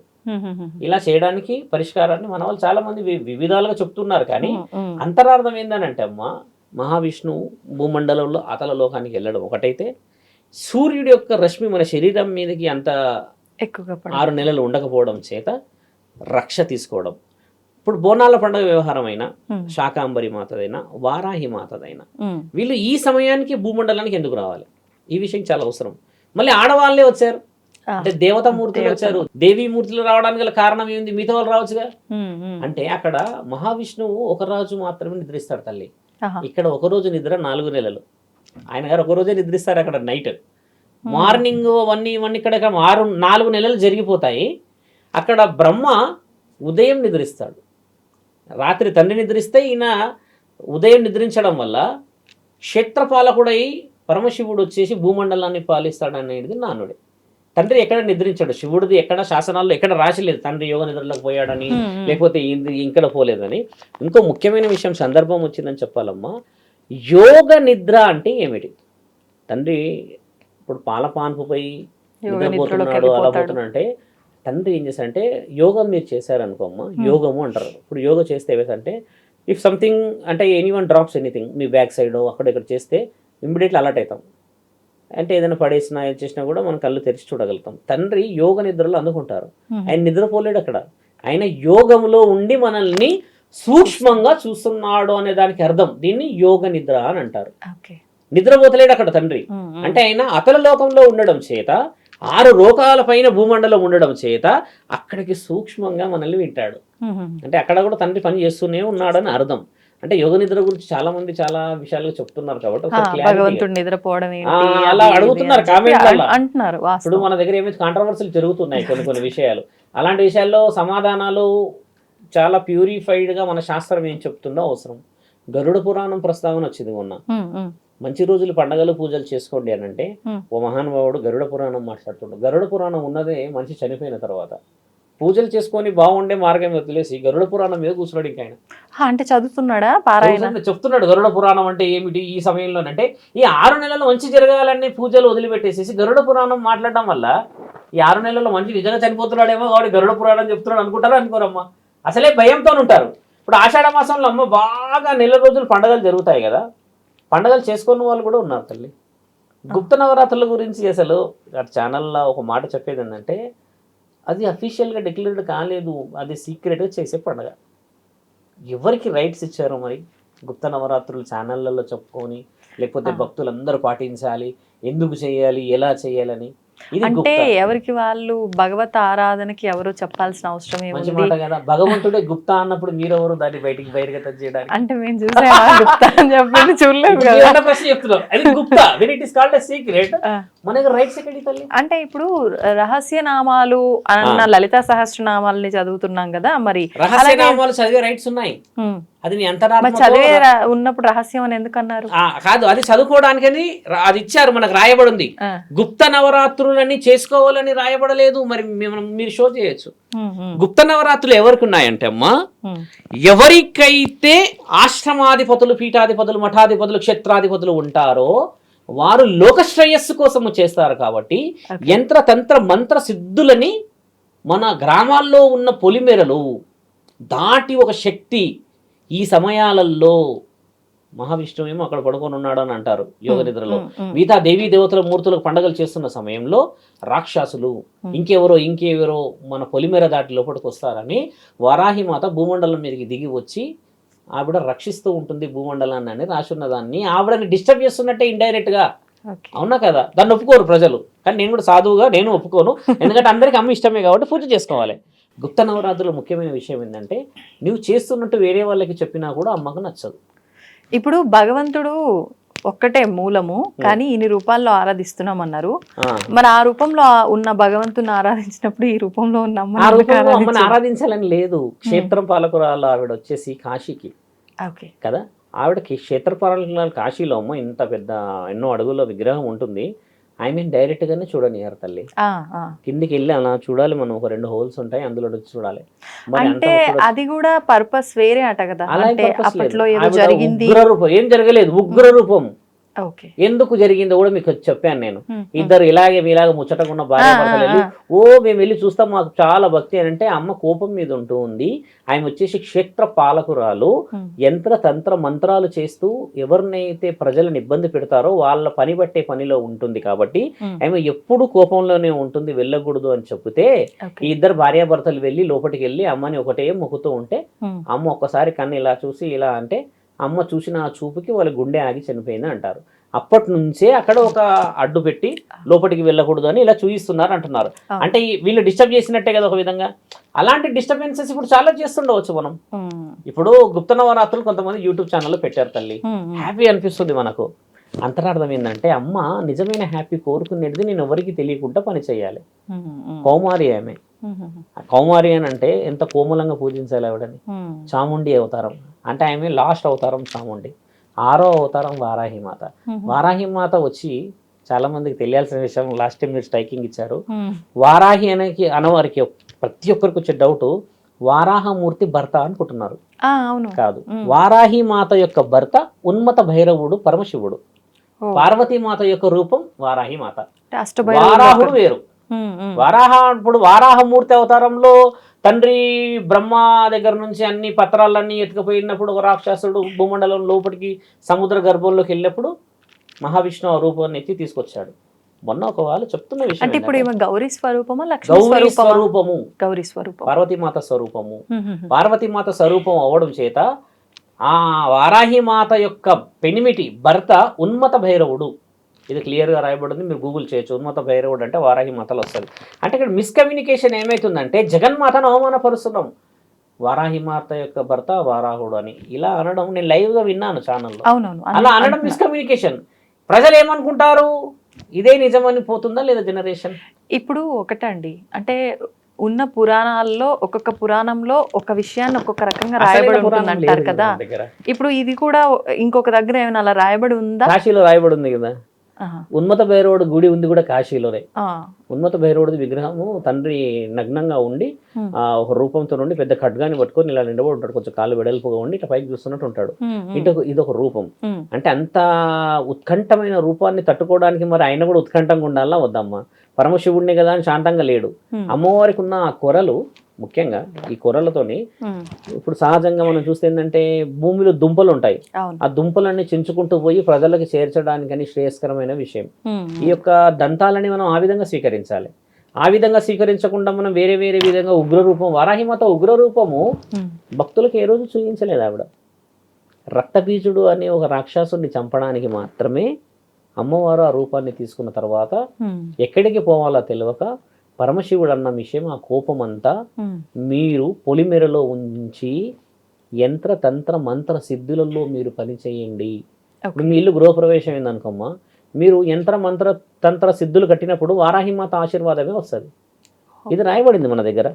ఇలా చేయడానికి పరిష్కారాన్ని మన వాళ్ళు చాలా మంది వివిధాలుగా చెప్తున్నారు, కానీ అంతరార్థం ఏంటంటే అమ్మా, మహావిష్ణువు భూమండలంలో అతల లోకానికి వెళ్ళడం ఒకటైతే, సూర్యుడి యొక్క రశ్మి మన శరీరం మీదకి అంత ఎక్కువగా 6 నెలలు ఉండకపోవడం చేత రక్ష తీసుకోవడం. ఇప్పుడు బోనాల పండుగ వ్యవహారం అయినా శాకాంబరి మాతదైనా వారాహి మాతదైనా వీళ్ళు ఈ సమయానికి భూమండలానికి ఎందుకు రావాలి, ఈ విషయం చాలా అవసరం. మళ్ళీ ఆడవాళ్ళే వచ్చారు అంటే దేవతామూర్తులు వచ్చారు, దేవీమూర్తులు రావడానికి గల కారణం ఏంది, మిగతా వాళ్ళు రావచ్చుగా. అంటే అక్కడ మహావిష్ణువు ఒక రోజు మాత్రమే నిద్రిస్తాడు తల్లి, ఇక్కడ ఒక రోజు నిద్ర 4 నెలలు. ఆయన గారు ఒక రోజే నిద్రిస్తారు అక్కడ నైట్, మార్నింగ్ అవన్నీ ఇక్కడ 4 నెలలు జరిగిపోతాయి. అక్కడ బ్రహ్మ ఉదయం నిద్రిస్తాడు, రాత్రి తండ్రి నిద్రిస్తే ఈయన ఉదయం నిద్రించడం వల్ల క్షేత్రపాలకుడై పరమశివుడు వచ్చేసి భూమండలాన్ని పాలిస్తాడు అనేది నానుడే. తండ్రి ఎక్కడ నిద్రించాడు, శివుడిది ఎక్కడ శాసనాల్లో ఎక్కడ రాసిలేదు తండ్రి యోగ నిద్రలోకి పోయాడని లేకపోతే ఇక్కడ పోలేదని. ఇంకో ముఖ్యమైన విషయం సందర్భం వచ్చిందని చెప్పాలమ్మా, యోగ నిద్ర అంటే ఏమిటి. తండ్రి ఇప్పుడు పాలపాన్పుపై నిద్రపోతున్నాడు అలా పోతున్నాడు అంటే తండ్రి ఏం చేశారంటే యోగం మీరు చేశారనుకోమ్మా, యోగము అంటారు. ఇప్పుడు యోగ చేస్తే ఏమిటంటే ఇఫ్ సంథింగ్ అంటే ఎనీవన్ డ్రాప్స్ ఎనీథింగ్ మీ బ్యాక్ సైడ్ అక్కడ ఇక్కడ చేస్తే ఇమ్మీడియట్లీ అలర్ట్ అవుతాం. అంటే ఏదైనా పడేసినా ఏది చేసినా కూడా మనం కళ్ళు తెరిచి చూడగలుగుతాం. తండ్రి యోగ నిద్రలో అందుకుంటారు, ఆయన నిద్రపోలేడు అక్కడ, ఆయన యోగంలో ఉండి మనల్ని సూక్ష్మంగా చూస్తున్నాడు అనే దానికి అర్థం. దీన్ని యోగ నిద్ర అని అంటారు. నిద్రపోతలేడు అక్కడ తండ్రి, అంటే ఆయన అతల లోకంలో ఉండడం చేత 6 లోకాల పైన భూమండలం ఉండడం చేత అక్కడికి సూక్ష్మంగా మనల్ని వింటాడు. అంటే అక్కడ కూడా తండ్రి పని చేస్తూనే ఉన్నాడని అర్థం. అంటే యోగ నిద్ర గురించి చాలా మంది చాలా విషయాలు చెప్తున్నారు కాబట్టి అలా అడుగుతున్నారు కామెంట్ అంటున్నారు. ఇప్పుడు మన దగ్గర ఏమైతే కాంట్రవర్సీలు జరుగుతున్నాయి కొన్ని విషయాలు, అలాంటి విషయాల్లో సమాధానాలు చాలా ప్యూరిఫైడ్ గా మన శాస్త్రం ఏం చెప్తుందో అవసరం. గరుడ పురాణం ప్రస్తావన వచ్చింది మొన్న, మంచి రోజులు పండగలు పూజలు చేసుకోండి అని అంటే ఓ మహానుభావుడు గరుడ పురాణం మాట్లాడుతుంటాడు. గరుడ పురాణం ఉన్నదే మనిషి చనిపోయిన తర్వాత, పూజలు చేసుకొని బాగుండే మార్గం వదిలేసి గరుడ పురాణం మీద కూర్చున్నాడు ఇంకా ఆయన. అంటే చదువుతున్నాడా పారాయణ? చెప్తున్నాడు గరుడ పురాణం అంటే ఏమిటి ఈ సమయంలోనంటే ఈ 6 నెలలు మంచి జరగాలని పూజలు వదిలిపెట్టేసేసి గరుడ పురాణం మాట్లాడడం వల్ల ఈ 6 నెలల్లో మంచి నిజంగా చనిపోతున్నాడేమో కాబట్టి గరుడ పురాణం చెప్తున్నాడు అనుకుంటారు అనుకోరమ్మా. అసలే భయంతో ఉంటారు. ఇప్పుడు ఆషాఢ మాసంలో అమ్మ బాగా నెల రోజులు పండుగలు జరుగుతాయి కదా, పండుగలు చేసుకున్న వాళ్ళు కూడా ఉన్నారు తల్లి. గుప్త నవరాత్రుల గురించి అసలు ఛానల్లో ఒక మాట చెప్పేది ఏంటంటే అది అఫీషియల్గా డిక్లేర్డ్ కాలేదు, అది సీక్రెట్గా చేసే పండుగ. ఎవరికి రైట్స్ ఇచ్చారో మరి గుప్త నవరాత్రులు ఛానళ్ళల్లో చెప్పుకొని, లేకపోతే భక్తులందరూ పాటించాలి, ఎందుకు చేయాలి, ఎలా చేయాలని? అంటే ఎవరికి వాళ్ళు భగవత్ ఆరాధనకి ఎవరో చెప్పాల్సిన అవసరం మంచి ఏముంది? మాట కదా, భగవంతుడే గుప్తా అన్నప్పుడు మీరెవరు దాన్ని బయటగతం చేయడానికి? అంటే మేము చూసామా గుప్తా అని చెప్పండి, చూడలేదు ఇప్పుడు కదా. ఏదైనా ప్రశ్న చెప్తున్నాం, అది Gupta, when it is called a secret, మనకి రైట్స్ ఎక్కడి తల్లి? అంటే ఇప్పుడు రహస్య నామాలు అన్న లలితా సహస్రనామాలని చదువుతున్నాం కదా, మరి రహస్య నామాలు చదివే రైట్స్ ఉన్నాయి. ఉమ్, అది నీ మరి అంతరాత్మకో చదివే ఉన్నప్పుడు రహస్యం అని ఎందుకు అన్నారు? కాదు, అది చదువుకోవడానికని అది ఇచ్చారు, మనకు రాయబడి ఉంది. గుప్త నవరాత్రులని చేసుకోవాలని రాయబడలేదు. మరి మీరు షో చేయొచ్చు. గుప్త నవరాత్రులు ఎవరికి ఉన్నాయంటే అమ్మా, ఎవరికైతే ఆశ్రమాధిపతులు, పీఠాధిపతులు, మఠాధిపతులు, క్షేత్రాధిపతులు ఉంటారో వారు లోక శ్రేయస్సు కోసము చేస్తారు. కాబట్టి యంత్ర తంత్ర మంత్ర సిద్ధులని మన గ్రామాల్లో ఉన్న పొలిమేరలు దాటి ఒక శక్తి ఈ సమయాలలో మహావిష్ణువు ఏమో అక్కడ పడుకొని ఉన్నాడు అని అంటారు యోగ నిద్రలో. మిగతా దేవీ దేవతల మూర్తులకు పండుగలు చేస్తున్న సమయంలో రాక్షసులు ఇంకెవరో మన పొలిమేర దాటి లోపలికి వస్తారని వారాహిమాత భూమండలం మీదకి దిగి వచ్చి ఆవిడ రక్షిస్తూ ఉంటుంది భూమండలాన్ని అని రాసున్న దాన్ని ఆవిడని డిస్టర్బ్ చేస్తున్నట్టే ఇండైరెక్ట్ గా. అవునా కదా? దాన్ని ఒప్పుకోరు ప్రజలు, కానీ నేను కూడా సాధువుగా నేను ఒప్పుకోను. ఎందుకంటే అందరికీ అమ్మ ఇష్టమే కాబట్టి పూజ చేసుకోవాలి. గుప్త నవరాత్రుల ముఖ్యమైన విషయం ఏంటంటే నువ్వు చేస్తున్నట్టు వేరే వాళ్ళకి చెప్పినా కూడా అమ్మకు నచ్చదు. ఇప్పుడు భగవంతుడు ఒక్కటే మూలము, కానీ ఇన్ని రూపాల్లో ఆరాధిస్తున్నాం అన్నారు. మరి ఆ రూపంలో ఉన్న భగవంతుని ఆరాధించినప్పుడు ఈ రూపంలో ఉన్న అమ్మని ఆరాధించాలని లేదు. క్షేత్రం పాలకురాలు ఆవిడ వచ్చేసి కాశీకి కదా, ఆవిడకి క్షేత్ర పాలకురాలు కాశీలో అమ్మ ఇంత పెద్ద ఎన్నో అడుగుల విగ్రహం ఉంటుంది. ఐ మీన్ డైరెక్ట్ గానే చూడనియారు తల్లి. కిందికి వెళ్ళి అలా చూడాలి మనం, ఒక 2 హోల్స్ ఉంటాయి అందులో చూడాలి. అంటే అది కూడా పర్పస్ వేరే అట కదా. అప్పట్లో ఏదో జరిగింది, ఏం జరగలేదు, ఉగ్ర రూపం. ఎందుకు జరిగిందో కూడా మీకు చెప్పాను నేను. ఇద్దరు ఇలాగే ముచ్చటకున్న భార్య భర్తలు మేము వెళ్ళి చూస్తాం, మాకు చాలా భక్తి అని అంటే అమ్మ కోపం మీద ఉంటూ ఉంది. ఆమె వచ్చేసి క్షేత్ర పాలకురాలు, యంత్ర తంత్ర మంత్రాలు చేస్తూ ఎవరినైతే ప్రజలను ఇబ్బంది పెడతారో వాళ్ళ పని బట్టే పనిలో ఉంటుంది. కాబట్టి ఆమె ఎప్పుడు కోపంలోనే ఉంటుంది, వెళ్ళకూడదు అని చెప్తే ఈ ఇద్దరు భార్యాభర్తలు వెళ్ళి లోపలికి వెళ్ళి అమ్మని ఒకటే మొక్కుతూ ఉంటే అమ్మ ఒక్కసారి కన్ను ఇలా చూసి ఇలా అంటే అమ్మ చూసిన ఆ చూపుకి వాళ్ళ గుండె ఆగి చనిపోయింది అంటారు. అప్పటి నుంచే అక్కడ ఒక అడ్డు పెట్టి లోపలికి వెళ్ళకూడదు అని ఇలా చూపిస్తున్నారు అంటున్నారు. అంటే వీళ్ళు డిస్టర్బ్ చేసినట్టే కదా ఒక విధంగా. అలాంటి డిస్టర్బెన్సెస్ ఇప్పుడు చాలా చేస్తుండవచ్చు మనం. ఇప్పుడు గుప్త నవరాత్రులు కొంతమంది యూట్యూబ్ ఛానల్ పెట్టారు తల్లి, హ్యాపీ అనిపిస్తుంది మనకు. అంతరార్థం ఏంటంటే అమ్మ నిజమైన హ్యాపీ కోరుకునేది నేను ఎవరికి తెలియకుండా పని చేయాలి. కౌమారి ఆమె, కౌమారి అని అంటే ఎంత కోమలంగా పూజించాలి ఆవిడని. చాముండి అవతారం అంటే ఆమె లాస్ట్ అవతారం చాముండి, 6వ అవతారం వారాహిమాత. వారాహిమాత వచ్చి చాలా మందికి తెలియాల్సిన విషయం, లాస్ట్ టైం మీరు స్ట్రైకింగ్ ఇచ్చారు. వారాహి అనవారికి ప్రతి ఒక్కరికి వచ్చే డౌట్ వారాహమూర్తి భర్త అనుకుంటున్నారు. కాదు, వారాహి మాత యొక్క భర్త ఉన్మత భైరవుడు పరమశివుడు. పార్వతీమాత యొక్క రూపం వారాహి మాత. వారాహుడు వేరు. ఇప్పుడు వారాహమూర్తి అవతారంలో తండ్రి బ్రహ్మ దగ్గర నుంచి అన్ని పత్రాలన్నీ ఎత్తుకుపోయినప్పుడు ఒక రాక్షసుడు భూమండలం లోపలికి సముద్ర గర్భంలోకి వెళ్ళినప్పుడు మహావిష్ణువు ఆ రూపాన్ని ఎత్తి తీసుకొచ్చాడు. మొన్న ఒక వాళ్ళు చెప్తున్న విషయం అంటే ఇప్పుడు గౌరీ స్వరూపము, గౌరీ స్వరూపము, గౌరీ స్వరూపం, పార్వతీమాత స్వరూపము. పార్వతీమాత స్వరూపం అవ్వడం చేత ఆ వారాహిమాత యొక్క పెనిమిటి భర్త ఉన్మత భైరవుడు. ఇది క్లియర్గా రాయబడింది, మీరు గూగుల్ చేయొచ్చు. ఉన్మత భైరవుడు అంటే వారాహి మాతలు వస్తుంది. అంటే ఇక్కడ మిస్కమ్యూనికేషన్ ఏమవుతుందంటే జగన్మాతను అవమానపరుస్తున్నాం. వారాహిమాత యొక్క భర్త వారాహుడు అని ఇలా అనడం నేను లైవ్గా విన్నాను ఛానల్లో. అలా అనడం మిస్కమ్యూనికేషన్. ప్రజలు ఏమనుకుంటారు, ఇదే నిజమని పోతుందా లేదా జనరేషన్? ఇప్పుడు ఒకటండి, అంటే ఉన్న పురాణాల్లో ఒక్కొక్క పురాణంలో ఒక విషయాన్ని ఒక్కొక్క రకంగా రాయబడి ఉంటుంది అంటారు కదా. ఇప్పుడు ఇది కూడా ఇంకొక దగ్గర ఏమైనా అలా రాయబడి ఉందా? కాశీలో రాయబడి ఉంది కదా. ఆహా. ఉన్మత భైరవుడు గుడి ఉంది కూడా కాశీలోనే. ఆ. ఉన్మత భైరవుడి విగ్రహము తండ్రి నగ్నంగా ఉండి ఒక రూపంతో ఉండి పెద్ద ఖడ్గాని పట్టుకొని ఇలా నిండబడి ఉంటాడు, కొంచెం కాళ్ళు వెడల్పుగా ఉండి ఇట్లా పైకి చూస్తున్నట్టు ఉంటాడు. ఇదొక రూపం. అంటే అంత ఉత్కంఠమైన రూపాన్ని తట్టుకోవడానికి మరి ఆయన కూడా ఉత్కంఠంగా ఉండాలా వద్దమ్మా? పరమశివుడిని కదా అని శాంతంగా లేడు. అమ్మవారికి ఉన్న ఆ కొరలు, ముఖ్యంగా ఈ కొరలతోని ఇప్పుడు సహజంగా మనం చూస్తే ఏంటంటే భూమిలో దుంపలు ఉంటాయి, ఆ దుంపలన్నీ చించుకుంటూ పోయి ప్రజలకు చేర్చడానికని శ్రేయస్కరమైన విషయం. ఈ యొక్క దంతాలని మనం ఆ విధంగా స్వీకరించాలి. ఆ విధంగా స్వీకరించకుండా మనం వేరే వేరే విధంగా ఉగ్రరూపం, వారాహిమాత ఉగ్రరూపము భక్తులకు ఏ రోజు చూపించలేదు ఆవిడ. రక్తబీజుడు అనే ఒక రాక్షసుని చంపడానికి మాత్రమే అమ్మవారు ఆ రూపాన్ని తీసుకున్న తర్వాత ఎక్కడికి పోవాలో తెలియక పరమశివుడు అన్న విషయం, ఆ కోపం అంతా మీరు పొలిమెరలో ఉంచి యంత్ర తంత్ర మంత్ర సిద్ధులలో మీరు పని చేయండి. మీ ఇల్లు గృహప్రవేశం అయిందనుకోమ్మా, మీరు యంత్ర మంత్ర తంత్ర సిద్ధులు కట్టినప్పుడు వారాహిమాత ఆశీర్వాదమే వస్తుంది. ఇది రాయబడింది మన దగ్గర.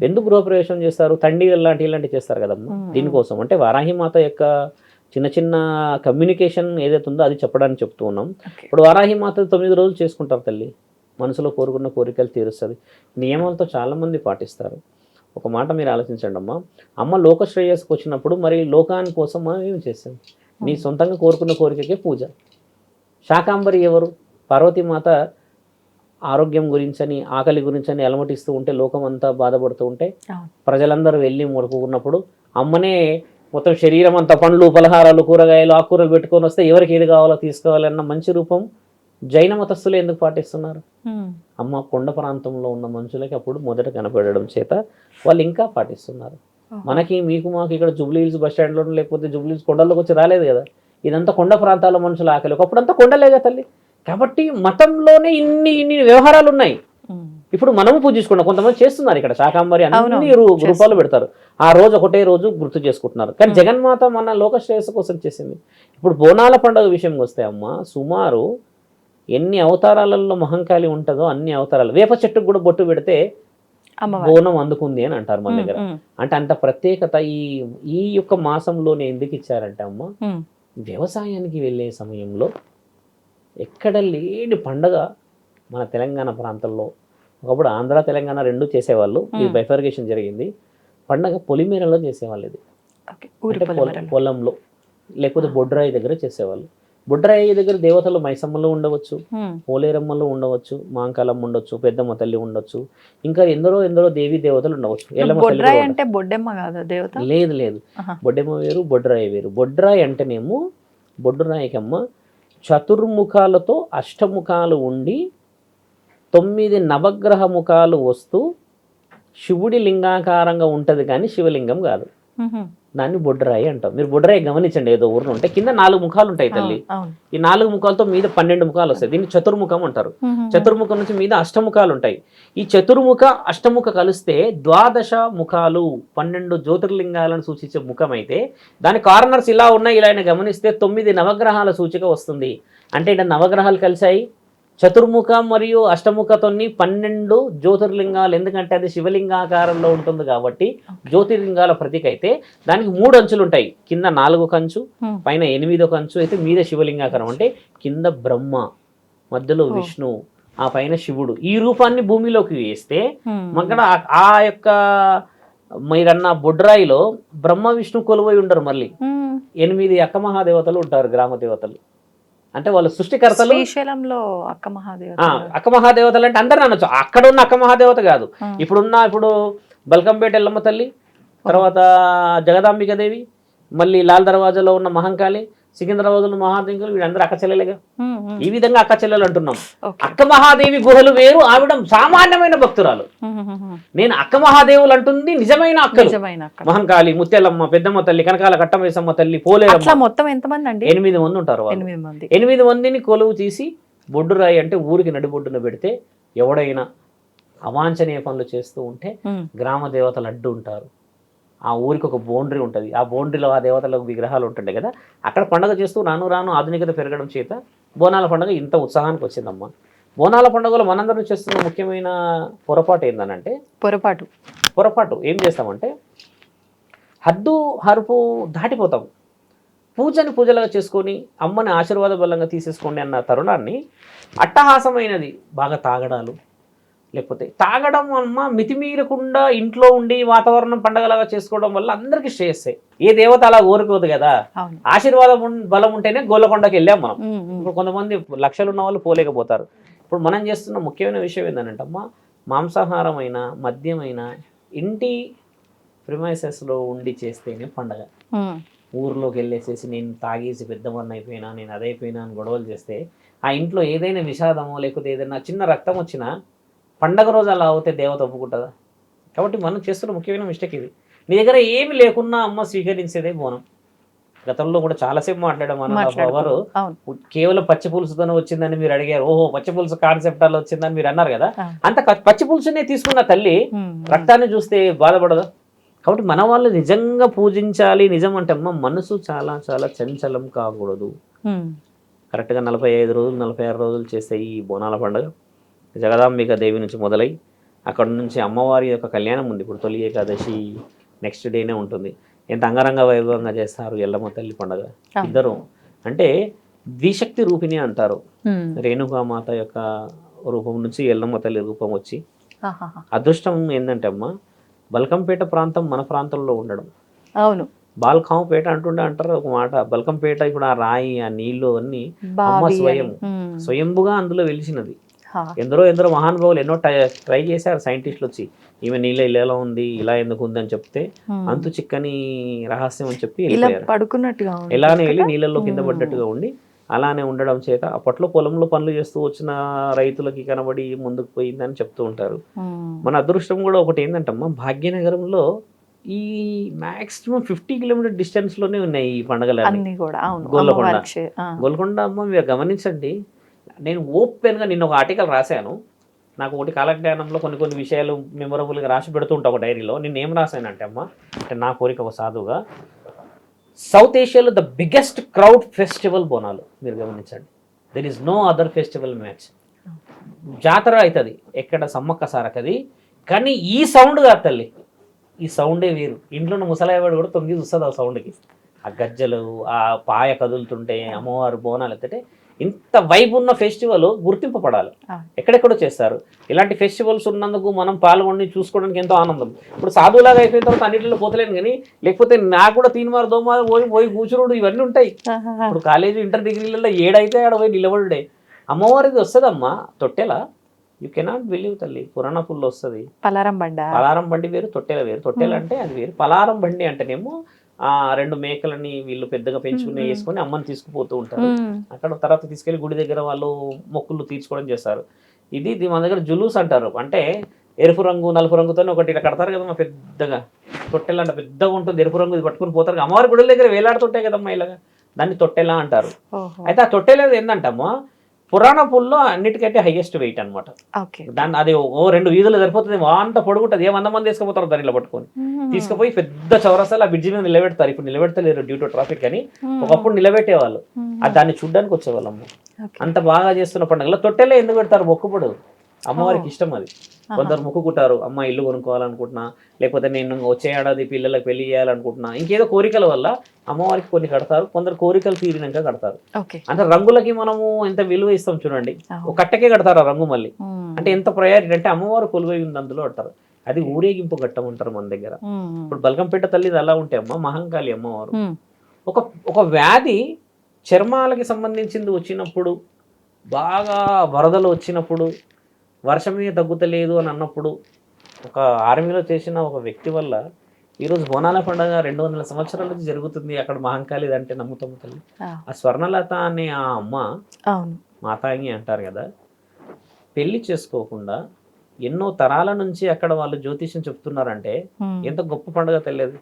ఎందుకు గృహప్రవేశం చేస్తారు? తండ్రి ఇలాంటివి చేస్తారు కదమ్మా, దీనికోసం. అంటే వారాహిమాత యొక్క చిన్న చిన్న కమ్యూనికేషన్ ఏదైతే ఉందో అది చెప్పడానికి చెప్తూ ఉన్నాం. ఇప్పుడు వారాహిమాత 9 రోజులు చేసుకుంటారు తల్లి, మనసులో కోరుకున్న కోరికలు తీరుస్తుంది. నియమాలతో చాలామంది పాటిస్తారు. ఒక మాట మీరు ఆలోచించండి అమ్మా, అమ్మ లోక శ్రేయస్సుకు వచ్చినప్పుడు మరి లోకాని కోసం మనం ఏమి చేస్తాం? నీ సొంతంగా కోరుకున్న కోరికకే పూజ. శాకాంబరి ఎవరు? పార్వతీమాత ఆరోగ్యం గురించని, ఆకలి గురించని అలమటిస్తూ ఉంటే, లోకం అంతా బాధపడుతూ ఉంటే ప్రజలందరూ వెళ్ళి మొరుకున్నప్పుడు అమ్మనే మొత్తం శరీరం అంతా పండ్లు, పలహారాలు, కూరగాయలు, ఆకుకూరలు పెట్టుకొని వస్తే ఎవరికి ఏది కావాలో తీసుకోవాలన్న మంచి రూపం జైన మతస్థులు ఎందుకు పాటిస్తున్నారు? అమ్మ కొండ ప్రాంతంలో ఉన్న మనుషులకి అప్పుడు మొదట కనపడడం చేత వాళ్ళు ఇంకా పాటిస్తున్నారు. మనకి మీకు మాకు ఇక్కడ జూబ్లీ హిల్స్ బస్ స్టాండ్లో లేకపోతే జూబ్లీ హిల్స్ కొండల్లోకి వచ్చి రాలేదు కదా. ఇదంతా కొండ ప్రాంతాల మనుషుల ఆకలి, ఒకప్పుడంతా కొండలేగా తల్లి. కాబట్టి మతంలోనే ఇన్ని వ్యవహారాలు ఉన్నాయి. ఇప్పుడు మనము పూజించుకున్నాం, కొంతమంది చేస్తున్నారు ఇక్కడ శాకాంబరి అన్ని రూపాలు పెడతారు. ఆ రోజు ఒకటే రోజు గుర్తు చేసుకుంటున్నారు. కానీ జగన్మాత మన లోక శ్రేయస్సు కోసం చేసింది. ఇప్పుడు బోనాల పండుగ విషయంకి వస్తే అమ్మ, సుమారు ఎన్ని అవతారాలలో మహంకాళి ఉంటుందో అన్ని అవతారాలు. వేప చెట్టుకు కూడా బొట్టు పెడితే బోనం అందుకుంది అని అంటారు మన దగ్గర. అంటే అంత ప్రత్యేకత ఈ యొక్క మాసంలోనే ఎందుకు ఇచ్చారంటే అమ్మ, వ్యవసాయానికి వెళ్ళే సమయంలో ఎక్కడ లేని పండగ మన తెలంగాణ ప్రాంతంలో. ఒకప్పుడు ఆంధ్ర తెలంగాణ రెండు చేసేవాళ్ళు, ఈ బైఫర్గేషన్ జరిగింది. పండగ పొలిమేరలో చేసేవాళ్ళు. ఇది పొలంలో లేకపోతే బొడ్రాయి దగ్గర చేసేవాళ్ళు. బొడ్రాయి దగ్గర దేవతలు మైసమ్మలో ఉండవచ్చు, పోలేరమ్మలో ఉండవచ్చు, మాంకాలమ్మ ఉండొచ్చు, పెద్దమ్మ తల్లి ఉండొచ్చు, ఇంకా ఎందరో దేవీ దేవతలు ఉండవచ్చు. లేదు, బొడ్డెమ్మ వేరు, బొడ్రాయి వేరు. బొడ్రాయి అంటేనేమో బొడ్డురాయికమ్మ చతుర్ముఖాలతో అష్టముఖాలు ఉండి 9 నవగ్రహ ముఖాలు వస్తూ శివుడి లింగాకారంగా ఉంటుంది, కానీ శివలింగం కాదు. దాన్ని బొడ్డరాయి అంటాం. మీరు బొడ్డరాయి గమనించండి, ఏదో ఊరు ఉంటే కింద 4 ముఖాలు ఉంటాయి తల్లి. ఈ 4 ముఖాలతో మీద 12 ముఖాలు వస్తాయి. దీన్ని చతుర్ముఖం అంటారు. చతుర్ముఖం నుంచి మీద అష్టముఖాలు ఉంటాయి. ఈ చతుర్ముఖ అష్టముఖ కలిస్తే 12 ముఖాలు, 12 జ్యోతిర్లింగాలను సూచించే ముఖం అయితే దాని కార్నర్స్ ఇలా ఉన్నాయి. ఇలా గమనిస్తే 9 నవగ్రహాల సూచిక వస్తుంది. అంటే ఇక్కడ నవగ్రహాలు కలిసాయి, చతుర్ముఖ మరియు అష్టముఖతోని 12 జ్యోతిర్లింగాలు. ఎందుకంటే అది శివలింగాకారంలో ఉంటుంది కాబట్టి జ్యోతిర్లింగాల ప్రతీక అయితే దానికి 3 అంచులు ఉంటాయి. కింద 4 కంచు, పైన 8వ కంచు అయితే మీద శివలింగాకారం. అంటే కింద బ్రహ్మ, మధ్యలో విష్ణు, ఆ పైన శివుడు. ఈ రూపాన్ని భూమిలోకి వేస్తే అక్కడ ఆ యొక్క మీరన్న బొడ్రాయిలో బ్రహ్మ విష్ణు కొలువై ఉండరు. మళ్ళీ 8 అక్క మహాదేవతలు ఉంటారు, గ్రామ దేవతలు. అంటే వాళ్ళు సృష్టికర్తలు. అక్క మహాదేవతలు అంటే అందరూ అనొచ్చు. అక్కడ ఉన్న అక్క మహాదేవత కాదు, ఇప్పుడు బల్కంపేట ఎల్లమ్మ తల్లి, తర్వాత జగదాంబికాదేవి, మళ్ళీ లాల్ దర్వాజాలో ఉన్న మహంకాళి, సికింద్రాబాద్లో మహాదేవులు, వీళ్ళందరూ అక్క చెల్లెలుగా. ఈ విధంగా అక్క చెల్లెలు అంటున్నాం. అక్క మహాదేవి గుహలు వేరు, ఆవిడ సామాన్యమైన భక్తురాలు. నేను అక్క మహాదేవులు అంటుంది నిజమైన అక్కలు. మహంకాళి, ముత్యాలమ్మ, పెద్దమ్మ తల్లి, కనకాల కట్టమేసమ్మ తల్లి, పోలేరమ్మ. మొత్తం ఎంతమంది అండి? 8 మంది ఉంటారు. 8 మందిని కొలువు తీసి బొడ్డురాయి అంటే ఊరికి నడిబొడ్డున పెడితే ఎవడైనా అవాంఛనీయ పనులు చేస్తూ ఉంటే గ్రామ దేవతలు అడ్డు ఉంటారు. ఆ ఊరికి ఒక బౌండరీ ఉంటుంది. ఆ బౌండరీలో ఆ దేవతలకు విగ్రహాలు ఉంటుండే కదా. అక్కడ పండుగ చేస్తూ రాను ఆధునికత పెరగడం చేత బోనాల పండుగ ఇంత ఉత్సాహానికి వచ్చిందమ్మా. బోనాల పండుగలో మనందరం చేస్తున్న ముఖ్యమైన పొరపాటు ఏందనంటే, పొరపాటు ఏం చేస్తామంటే హద్దు హరుపు దాటిపోతాం. పూజని పూజలుగా చేసుకొని అమ్మని ఆశీర్వాద బలంగా తీసేసుకోండి అన్న తరుణాన్ని అట్టహాసమైనది బాగా తాగడాలు, లేకపోతే తాగడం అమ్మ మితిమీరకుండా ఇంట్లో ఉండి వాతావరణం పండగలాగా చేసుకోవడం వల్ల అందరికీ శ్రేయస్సే. ఏ దేవత అలా కోరుకోదు కదా. అవును. ఆశీర్వాదం బలం ఉంటేనే గోలకొండకి వెళ్ళాం మనం. ఉమ్, ఉమ్. ఇప్పుడు కొంతమంది లక్షలు ఉన్న వాళ్ళు పోలేకపోతారు. ఇప్పుడు మనం చేస్తున్న ముఖ్యమైన విషయం ఏంటంటే అమ్మ, మాంసాహారమైన మద్యమైన ఇంటి ప్రిమైసెస్లో ఉండి చేస్తేనే పండగ. ఉమ్, ఊర్లోకి వెళ్ళేసేసి నేను తాగేసి పెద్దవాడిని అయిపోయినా, నేను అదైపోయినా అని గొడవలు చేస్తే ఆ ఇంట్లో ఏదైనా విషాదమో లేకపోతే ఏదైనా చిన్న రక్తం వచ్చినా పండగ రోజు అలా అవుతే దేవత ఒప్పుకుంటుందా? కాబట్టి మనం చేస్తున్న ముఖ్యమైన మిస్టేక్ ఇది. నీ దగ్గర ఏమి లేకున్నా అమ్మ స్వీకరించేదే బోనం. గతంలో కూడా చాలాసేపు మాట్లాడాము. అవును. కేవలం పచ్చి పులుసుతోనే వచ్చిందని మీరు అడిగారు. ఓహో, పచ్చి పులుసు కాన్సెప్ట్ అలా వచ్చిందని మీరు అన్నారు కదా. అవును. అంత పచ్చి పులుసునే తీసుకున్న తల్లి రక్తాన్ని చూస్తే బాధపడదా? కాబట్టి మన వాళ్ళు నిజంగా పూజించాలి. నిజం అంటే అమ్మ మనసు చాలా చాలా చంచలం కాకూడదు. కరెక్ట్గా 45 రోజులు 46 రోజులు చేస్తే ఈ బోనాల పండుగ జగదాంబిక దేవి నుంచి మొదలై అక్కడ నుంచి అమ్మవారి యొక్క కళ్యాణం ఉంది. ఇప్పుడు తొలి ఏకాదశి నెక్స్ట్ డేనే ఉంటుంది. ఎంత అంగరంగ వైభవంగా చేస్తారు ఎల్లమ్మ తల్లి పండుగ. ఇద్దరు అంటే ద్విశక్తి రూపిణి అంటారు. రేణుకామాత యొక్క రూపం నుంచి ఎల్లమ్మ తల్లి రూపం వచ్చి అదృష్టం ఏంటంటే అమ్మ బల్కంపేట ప్రాంతం మన ప్రాంతంలో ఉండడం. అవును. బాల్కాంపేట అంటారు ఒక మాట. బల్కంపేట ఇప్పుడు ఆ రాయి ఆ నీళ్లు అన్ని అమ్మ స్వయంభుగా అందులో వెలిసినది. ఎందరో మహానుభావులు ఎన్నో ట్రై చేశారు సైంటిస్టులు వచ్చి, ఈమె నీళ్ళ ఇలా ఉంది ఇలా ఎందుకు ఉంది అని చెప్తే అంతు చిక్కని రహస్యం అని చెప్పి పడుకున్నట్టుగా ఎలానే వెళ్ళి నీళ్ళల్లో కింద పడ్డట్టుగా ఉండి అలానే ఉండడం చేత అప్పట్లో పొలంలో పనులు చేస్తూ వచ్చిన రైతులకి కనబడి ముందుకు పోయిందని చెప్తూ ఉంటారు. మన అదృష్టం కూడా ఒకటి ఏంటంటమ్మా, భాగ్యనగరంలో ఈ మాక్సిమం 50 కిలోమీటర్ డిస్టెన్స్ లోనే ఉన్నాయి ఈ పండుగలు. గోల్కొండ అమ్మ మీరు గమనించండి. నేను ఓపెన్గా నిన్న ఒక ఆర్టికల్ రాశాను. నాకు ఒకటి కాలజ్ఞానంలో కొన్ని విషయాలు మెమొరబుల్గా రాసి పెడుతూ ఉంటా ఒక డైరీలో. నేను ఏం రాశానంటే అమ్మ, అంటే నా కోరిక ఒక సాధువుగా, సౌత్ ఏషియాలో the biggest crowd festival Bonalu. మీరు గమనించండి, there is no other festival match. జాతర అవుతుంది ఎక్కడ సమ్మక్క సారకది, కానీ ఈ సౌండ్ కాదు తల్లి, ఈ సౌండే వేరు. ఇంట్లో ఉన్న ముసలాయవాడు కూడా తొంగి చూస్తుంది ఆ సౌండ్కి. ఆ గజ్జలు, ఆ పాయ కదులుతుంటే, అమ్మవారు బోనాలు ఎత్తుంటే ఇంత వైబ్ ఉన్న ఫెస్టివల్ గుర్తింపబడాలి. ఎక్కడెక్కడో చేస్తారు. ఇలాంటి ఫెస్టివల్స్ ఉన్నందుకు మనం పాల్గొని చూసుకోవడానికి ఎంతో ఆనందం. ఇప్పుడు సాధువులాగా అయిపోయిన తర్వాత అన్నింటిలో పోతలేను కానీ, లేకపోతే నాకు కూడా తీన్మారు దోమారు పోయి కూర్చున్నాడు ఇవన్నీ ఉంటాయి. ఇప్పుడు కాలేజీ ఇంటర్ డిగ్రీలలో ఏడైతే ఆడ పోయి నిలబడే అమ్మవారిది వస్తుందమ్మా తొట్టెల. యూ కెనాట్ బిలీవ్ తల్లి, పురాణ పుల్లు వస్తుంది. పలారం బండి వేరు, తొట్టెల వేరు. తొట్టెల అంటే అది వేరు, పలారం బండి అంటేనేమో ఆ 2 మేకలని వీళ్ళు పెద్దగా పెంచుకుని వేసుకొని అమ్మని తీసుకుపోతూ ఉంటారు. అక్కడ తర్వాత తీసుకెళ్లి గుడి దగ్గర వాళ్ళు మొక్కులు తీర్చుకోవడం చేస్తారు. ఇది మన దగ్గర జులూస్ అంటారు. అంటే ఎరుపు రంగు నలుపు రంగుతో ఒకటి ఇలా కడతారు కదమ్మా పెద్దగా. తొట్టెల అంటే పెద్దగా ఉంటుంది, ఎరుపు రంగు ఇది పట్టుకుని పోతారు. అమ్మవారి గుడి దగ్గర వేలాడుతుంటాయి కదమ్మా ఇలాగా, దాన్ని తొట్టెలా అంటారు. అయితే ఆ తొట్టెల ఏంటంటమ్మా, పురాణ పుల్లో అన్నిటికంటే హైయెస్ట్ వెయిట్ అనమాట. దాన్ని అది 2 వీధులు సరిపోతుంది, అంత పొడుగుంటుంది. 100 మంది తీసుకుపోతారు దాన్ని ఇలా పట్టుకొని. తీసుకుపోయి పెద్ద చౌరస్తాలు ఆ బ్రిడ్జి మీద నిలబెడతారు. ఇప్పుడు నిలబెడతలేరు డ్యూ టు ట్రాఫిక్ అని. ఒకప్పుడు నిలబెట్టేవాళ్ళు, దాన్ని చూడ్డానికి వచ్చేవాళ్ళమ్మ. అంత బాగా చేస్తున్న పండుగలో తొట్టెలే ఎందుకు పెడతారు? మొక్కుబడు, అమ్మవారికి ఇష్టం అది. కొందరు మొక్కుకుంటారు, అమ్మ ఇల్లు కొనుక్కోవాలనుకుంటున్నా, లేకపోతే నేను వచ్చే ఏడాది పిల్లలకు పెళ్లి చేయాలనుకుంటున్నా, ఇంకేదో కోరికల వల్ల అమ్మవారికి కొన్ని కడతారు. కొందరు కోరికలు తీరినాక కడతారు. అంటే రంగులకి మనము ఎంత విలువ ఇస్తాం చూడండి. ఒక కట్టకే కడతారు ఆ రంగు మళ్ళీ. అంటే ఎంత ప్రయారిటీ అంటే అమ్మవారు కొలువై ఉంది అందులో అంటారు. అది ఊరేగింపు ఘట్టం అంటారు మన దగ్గర. ఇప్పుడు బల్కంపేట తల్లిది అలా ఉంటే అమ్మ మహంకాళి అమ్మవారు. ఒక వ్యాధి చర్మాలకి సంబంధించింది వచ్చినప్పుడు, బాగా వరదలు వచ్చినప్పుడు, వర్షమే తగ్గుతలేదు అని అన్నప్పుడు, ఒక ఆర్మీలో చేసిన ఒక వ్యక్తి వల్ల ఈరోజు బోనాల పండుగ 200 సంవత్సరాల నుంచి జరుగుతుంది. అక్కడ మహంకాళి అంటే నమ్ముతాము తల్లి. ఆ స్వర్ణలత అనే ఆ అమ్మ, మాతాంగి అంటారు కదా, పెళ్లి చేసుకోకుండా ఎన్నో తరాల నుంచి అక్కడ వాళ్ళు జ్యోతిష్యం చెప్తున్నారంటే ఎంత గొప్ప పండుగ తెలియదు.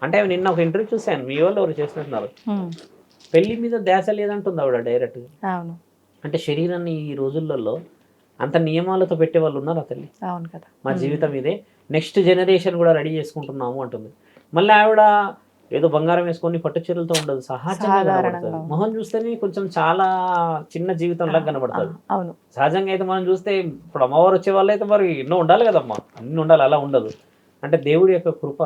అంటే ఆమె నిన్న ఒక ఇంటర్వ్యూ చూశాను, మీ వాళ్ళు ఎవరు చేస్తున్నారు, పెళ్లి మీద ధ్యాస లేదంటుంది ఆవిడ డైరెక్ట్గా. అంటే శరీరాన్ని ఈ రోజులలో అంత నియమాలతో పెట్టే వాళ్ళు ఉన్నారు ఆ తల్లి. అవును కదా, మా జీవితం ఇదే, నెక్స్ట్ జనరేషన్ కూడా రెడీ చేసుకుంటున్నాము అంటుంది. మళ్ళీ ఆవిడ ఏదో బంగారం వేసుకొని పట్టు చీరలతో ఉండదు, సహజంగా కనబడుతుంది. మొహం చూస్తేనే కొంచెం చాలా చిన్న జీవితంలాగా కనబడుతుంది. అవును, సహజంగా అయితే మనం చూస్తే ఇప్పుడు అమ్మవారు వచ్చే వాళ్ళు అయితే మరి ఎన్నో ఉండాలి కదమ్మా, అన్ని ఉండాలి, అలా ఉండదు. అంటే దేవుడి యొక్క కృప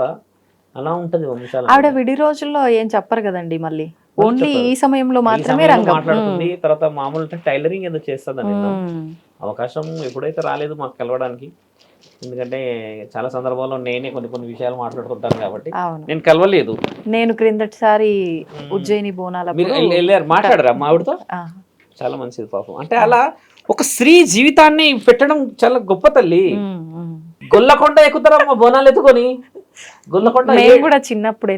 అలా ఉంటుంది వంశాలు. ఆవిడ విడి రోజుల్లో ఏం చెప్పరు కదండి మళ్ళీ. ఓన్లీ ఈ సమయంలో మాత్రమే రంగం. మాట్లాడుతుంది. తర్వాత మామూలు టైలరింగ్ ఏదో చేస్తుంది అవకాశం ఎప్పుడైతే రాలేదు మాకు కలవడానికి. ఎందుకంటే చాలా సందర్భాల్లో నేనే కొన్ని విషయాలు మాట్లాడుకుంటాను కాబట్టి నేను కలవలేదు. నేను క్రిందటిసారి ఉజ్జయిని బోనాల మీరు వెళ్ళారు, మాట్లాడరా మా ఆవిడతో? చాలా మంచిది పాపం. అంటే అలా ఒక స్త్రీ జీవితాన్ని పెట్టడం చాలా గొప్ప తల్లి. గొల్లకొండ ఎక్కుతారమ్మా బోనాలు ఎత్తుకొని. గొల్లకొండ కూడా చిన్నప్పుడు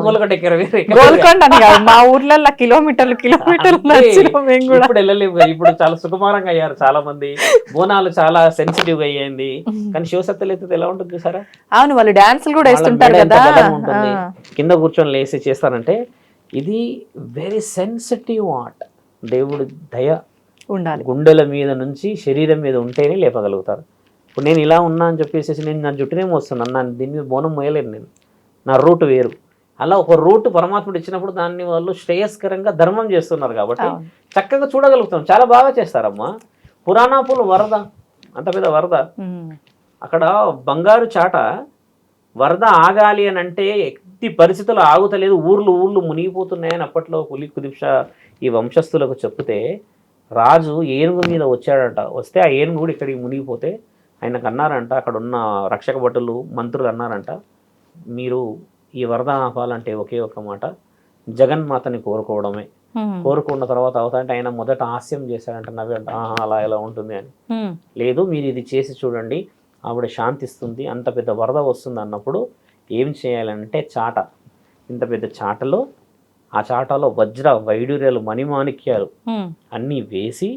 గొల్లకొండ ఎక్కారు. గోల్కొండ అని కాదు, మా ఊర్లలో కిలోమీటర్లు ఇప్పుడు వెళ్ళలేము. ఇప్పుడు చాలా సుకుమారంగా అయ్యారు చాలా మంది. బోనాలు చాలా సెన్సిటివ్ గా అయ్యింది. కానీ శివసత్తులు ఎత్తితే ఎలా ఉంటుంది చూసారా? అవును, వాళ్ళు డాన్సులు కూడా వేస్తుంటారు కదా. కింద కూర్చొని లేసి చేస్తారంటే ఇది వెరీ సెన్సిటివ్ ఆర్ట్. దేవుడు దయ ఉండాలి గుండెల మీద నుంచి శరీరం మీద ఉంటేనే లేపగలుగుతారు. ఇప్పుడు నేను ఇలా ఉన్నా అని చెప్పేసి నేను నా జుట్టునే మోస్తున్నాను, నా దీని మీద బోనం మోయలేను నేను, నా రూట్ వేరు. అలా ఒక రూట్ పరమాత్ముడు ఇచ్చినప్పుడు దాన్ని వాళ్ళు శ్రేయస్కరంగా ధర్మం చేస్తున్నారు కాబట్టి చక్కగా చూడగలుగుతాం. చాలా బాగా చేస్తారమ్మా. పురాణాపులు వరద, అంత పెద్ద వరద, అక్కడ బంగారు చాట వరద ఆగాలి అని అంటే ఎట్టి పరిస్థితులు ఆగుతలేదు, ఊర్లు మునిగిపోతున్నాయని అప్పట్లో కులి కుతుబ్ షా ఈ వంశస్థులకు చెప్తే రాజు ఏనుగు మీద వచ్చాడంట. వస్తే ఆ ఏనుగు కూడా ఇక్కడికి మునిగిపోతే ఆయనకు అన్నారంట, అక్కడ ఉన్న రక్షక భటులు మంత్రులు అన్నారంట, మీరు ఈ వరద ఆపాలంటే ఒకే ఒక మాట, జగన్మాతని కోరుకోవడమే. కోరుకున్న తర్వాత అవుతాయంటే ఆయన మొదట హాస్యం చేశాడంట, నవ్వంట, అలా ఎలా ఉంటుంది అని. లేదు, మీరు ఇది చేసి చూడండి, ఆవిడ శాంతిస్తుంది, అంత పెద్ద వరద వస్తుంది అన్నప్పుడు ఏం చేయాలంటే చాట, ఇంత పెద్ద చాటలో, ఆ చాటలో వజ్ర వైడూర్యాలు మణిమాణిక్యాలు అన్నీ వేసి,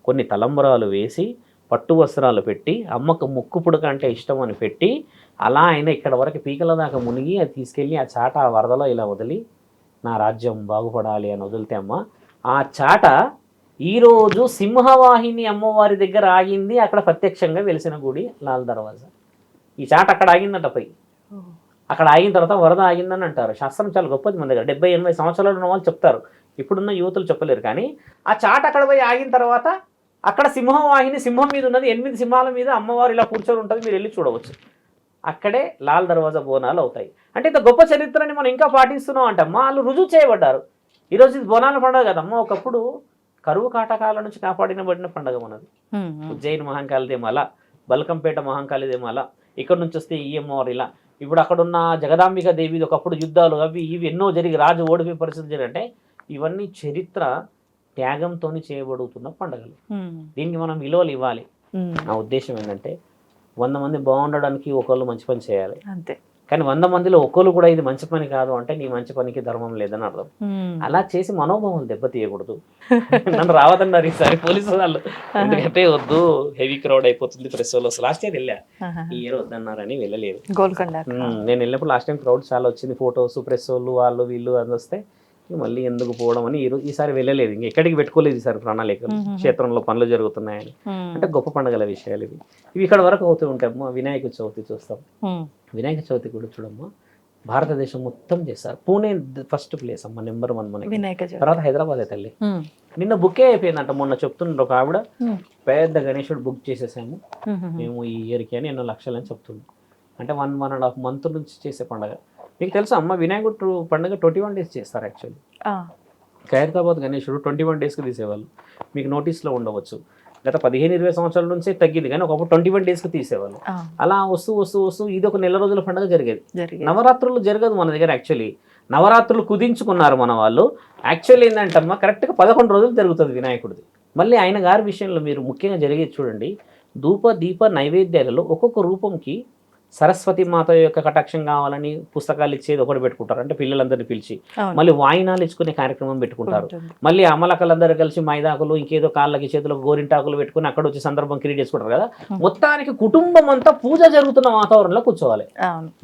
కొన్ని తలంబరాలు వేసి, పట్టు వస్త్రాలు పెట్టి, అమ్మకు ముక్కు పుడక అంటే ఇష్టం అని పెట్టి, అలా ఆయన ఇక్కడ వరకు పీకల దాకా మునిగి అది తీసుకెళ్ళి ఆ చాట ఆ వరదలో ఇలా వదిలి నా రాజ్యం బాగుపడాలి అని వదిలితే అమ్మ, ఆ చాట ఈరోజు సింహవాహిని అమ్మవారి దగ్గర ఆగింది. అక్కడ ప్రత్యక్షంగా వెలిసిన గుడి లాల్ దర్వాజా. ఈ చాట అక్కడ ఆగిందంట పై. అక్కడ ఆగిన తర్వాత వరద ఆగిందని అంటారు. శాస్త్రం చాలా గొప్పది మన దగ్గర. 70-80 సంవత్సరాలు ఉన్న వాళ్ళు చెప్తారు, ఇప్పుడున్న యువతులు చెప్పలేరు. కానీ ఆ చాట అక్కడ పోయి ఆగిన తర్వాత అక్కడ సింహవాహిని, సింహం మీద ఉన్నది, 8 సింహాల మీద అమ్మవారు ఇలా కూర్చొని ఉంటుంది, మీరు వెళ్ళి చూడవచ్చు. అక్కడే లాల్ దర్వాజా బోనాలు అవుతాయి. అంటే ఇంత గొప్ప చరిత్రని మనం ఇంకా పాటిస్తున్నాం అంటే అమ్మ, వాళ్ళు రుజువు చేయబడ్డారు. ఈరోజు ఇది బోనాల పండుగ కదమ్మ, ఒకప్పుడు కరువు కాటకాల నుంచి కాపాడినబడిన పండుగ మనది. ఉజ్జయిని మహంకాళిదేమో అలా, బల్కంపేట మహంకాళిదేమో అలా, ఇక్కడ నుంచి వస్తే ఈ అమ్మవారు ఇలా. ఇప్పుడు అక్కడున్న జగదాంబిక దేవిది ఒకప్పుడు యుద్ధాలు అవి ఇవి ఎన్నో జరిగి రాజు ఓడిపోయే పరిస్థితి జరిగితే ఇవన్నీ చరిత్ర త్యాగంతో చేయబడుతున్న పండుగలు. దీనికి మనం విలువలు ఇవ్వాలి. నా ఉద్దేశం ఏంటంటే 100 మంది బాగుండడానికి ఒకళ్ళు మంచి పని చేయాలి అంతే. కానీ 100 మందిలో ఒకళ్ళు కూడా ఇది మంచి పని కాదు అంటే నీ మంచి పనికి ధర్మం లేదని అర్థం. అలా చేసి మనోభావం దెబ్బతీయకూడదు. నన్ను రావద్దన్నారు ఈసారి పోలీసు వాళ్ళు, ఎందుకంటే వద్దు హెవీ క్రౌడ్ అయిపోతుంది ప్రెస్ వాళ్ళు. లాస్ట్ ఇయర్ వెళ్ళా, ఈ ఇయర్ వద్దన్నారని వెళ్ళలేదు. నేను వెళ్ళినప్పుడు లాస్ట్ టైం క్రౌడ్ చాలా వచ్చింది, ఫొటోస్ ప్రెస్ వాళ్ళు వాళ్ళు వీళ్ళు అని వస్తే మళ్ళీ ఎందుకు పోవడం అని ఈసారి వెళ్ళలేదు. ఇంక ఎక్కడికి పెట్టుకోలేదు ఈసారి ప్రణాళికలు, క్షేత్రంలో పనులు జరుగుతున్నాయని. అంటే గొప్ప పండుగల విషయాలు ఇవి ఇక్కడ వరకు అవుతూ ఉంటాయమ్మా. వినాయక చవితి చూస్తాం, వినాయక చవితి కూడా చూడమ్మా భారతదేశం మొత్తం చేస్తారు. పూణే ఫస్ట్ ప్లేస్ అమ్మ, నెంబర్ 1 మనకి. తర్వాత హైదరాబాద్ తల్లి. నిన్న బుక్కే అయిపోయిందంట. మొన్న చెప్తుండ్రు ఒక ఆవిడ, పెద్ద గణేశుడు బుక్ చేసేసాము మేము ఈ ఇయర్కి అని, ఎన్నో లక్షలు అని చెప్తుండ్రు. అంటే 1.5 month నుంచి చేసే పండుగ. మీకు తెలుసా అమ్మ, వినాయకుడు పండుగ 21 days చేస్తారు యాక్చువల్లీ. ఖైరతాబాద్ గణేశుడు 21 daysకి తీసేవాళ్ళు. మీకు నోటీస్లో ఉండవచ్చు. గత 15-20 సంవత్సరాల నుంచే తగ్గింది, కానీ ఒకప్పుడు 21 daysకి తీసేవాళ్ళు. అలా వస్తూ ఇది ఒక నెల రోజుల పండుగ జరిగేది. నవరాత్రులు జరగదు మన దగ్గర యాక్చువల్లీ. నవరాత్రులు కుదించుకున్నారు మన వాళ్ళు. యాక్చువల్లీ ఏంటంటమ్మా, కరెక్ట్గా 11 రోజులు జరుగుతుంది వినాయకుడిది. మళ్ళీ ఆయన గారి విషయంలో మీరు ముఖ్యంగా జరిగేది చూడండి, ధూప దీప నైవేద్యాలలో ఒక్కొక్క రూపంకి సరస్వతి మాత యొక్క కటాక్షం కావాలని పుస్తకాలు ఇచ్చేది ఒకటి పెట్టుకుంటారు, అంటే పిల్లలందరినీ పిలిచి. మళ్ళీ వాయినాలు ఇచ్చుకునే కార్యక్రమం పెట్టుకుంటారు. మళ్ళీ అమలకలందరూ కలిసి మైదాకులు ఇంకేదో కాళ్ళకి చేతులకు గోరింటాకులు పెట్టుకుని అక్కడ వచ్చి సందర్భం క్రియేట్ చేసుకుంటారు కదా. మొత్తానికి కుటుంబం అంతా పూజ జరుగుతున్న వాతావరణంలో కూర్చోవాలి.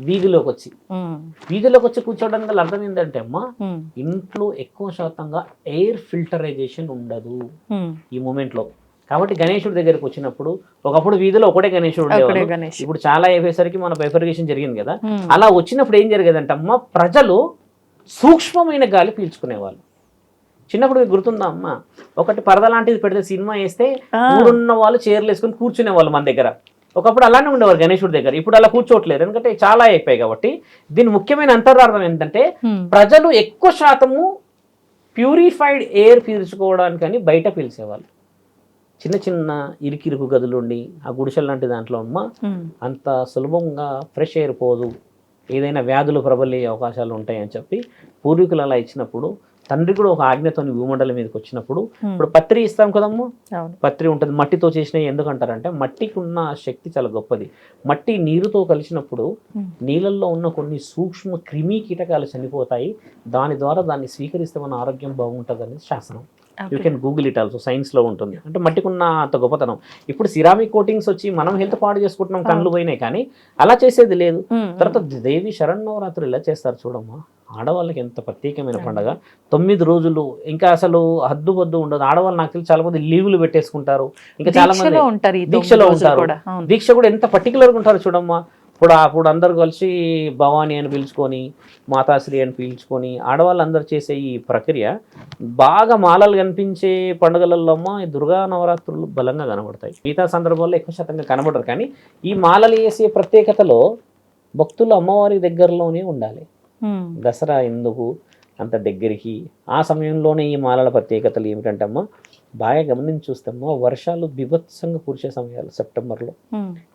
వీధిలోకి వచ్చి కూర్చోవడానికి గల అర్థం ఏంటంటే అమ్మా, ఇంట్లో ఎక్కువ శాతంగా ఎయిర్ ఫిల్టరైజేషన్ ఉండదు ఈ మూమెంట్ లో. కాబట్టి గణేశుడి దగ్గరకు వచ్చినప్పుడు, ఒకప్పుడు వీధిలో ఒకటే గణేశుడు ఉండేవాడు, ఇప్పుడు చాలా అయిపోయేసరికి మన బైఫర్గేషన్ జరిగింది కదా. అలా వచ్చినప్పుడు ఏం జరిగేదంటే అమ్మ, ప్రజలు సూక్ష్మమైన గాలి పీల్చుకునేవాళ్ళు. చిన్నప్పుడు గుర్తుందా అమ్మ, ఒకటి పరద లాంటిది పెడితే సినిమా వేస్తే ఊరున్న వాళ్ళు చైర్లు వేసుకొని కూర్చునే వాళ్ళు మన దగ్గర. ఒకప్పుడు అలానే ఉండేవారు గణేశుడి దగ్గర, ఇప్పుడు అలా కూర్చోవట్లేదు, ఎందుకంటే చాలా అయిపోయాయి. కాబట్టి దీని ముఖ్యమైన అంతరార్థం ఏంటంటే, ప్రజలు ఎక్కువ శాతము ప్యూరిఫైడ్ ఎయిర్ పీల్చుకోవడానికని బయట పీల్చేవాళ్ళు. చిన్న చిన్న ఇరుకిరుకు గదులుండి ఆ గుడిసెల లాంటి దాంట్లో అమ్మ అంత సులభంగా ఫ్రెష్ ఎయిర్ పోదు, ఏదైనా వ్యాధులు ప్రబలే అవకాశాలు ఉంటాయని చెప్పి పూర్వీకులు అలా ఇచ్చినప్పుడు తండ్రి కూడా ఒక ఆజ్ఞతోని భూమండలం మీదకి వచ్చినప్పుడు ఇప్పుడు పత్రి ఇస్తాం కదమ్మా, పత్రి ఉంటుంది మట్టితో చేసినవి. ఎందుకంటారంటే మట్టికి ఉన్న శక్తి చాలా గొప్పది. మట్టి నీరుతో కలిసినప్పుడు నీళ్ళల్లో ఉన్న కొన్ని సూక్ష్మ క్రిమి కీటకాలు చనిపోతాయి, దాని ద్వారా దాన్ని స్వీకరిస్తే మన ఆరోగ్యం బాగుంటుంది అనేది శాసనం. You can Google it also, సైన్స్లో ఉంటుంది. అంటే మట్టికున్న అంత గొప్పతనం. ఇప్పుడు సిరామిక్ కోటింగ్స్ వచ్చి మనం హెల్త్ పాడు చేసుకుంటున్నాం, కళ్ళు పోయినాయి, కానీ అలా చేసేది లేదు. తర్వాత దేవి శరన్నవరాత్రులు ఇలా చేస్తారు చూడమ్మా, ఆడవాళ్ళకి ఎంత ప్రత్యేకమైన పండుగ. 9 రోజులు ఇంకా అసలు హద్దు బద్దు ఉండదు. ఆడవాళ్ళు నాకు తెలిసి చాలా మంది లీవులు పెట్టేసుకుంటారు, ఇంకా చాలా మంది దీక్షలో ఉంటారు. దీక్ష కూడా ఎంత పర్టికులర్గా ఉంటారు చూడమ్మా. అప్పుడు అందరు కలిసి భవానీ అని పిలుచుకొని, మాతాశ్రీ అని పిలుచుకొని ఆడవాళ్ళు అందరు చేసే ఈ ప్రక్రియ బాగా మాలలు కనిపించే పండుగలలో అమ్మ ఈ దుర్గా నవరాత్రులు బలంగా కనబడతాయి. మిగతా సందర్భాల్లో ఎక్కువ శాతంగా కనబడరు, కానీ ఈ మాలలు వేసే ప్రత్యేకతలో భక్తులు అమ్మవారి దగ్గరలోనే ఉండాలి. దసరా ఎందుకు అంత దగ్గరికి, ఆ సమయంలోనే ఈ మాలల ప్రత్యేకతలు ఏమిటంటే అమ్మ బాగా గమనించి చూస్తామో వర్షాలు బిభత్సంగా కురిసే సమయాలు సెప్టెంబర్లో.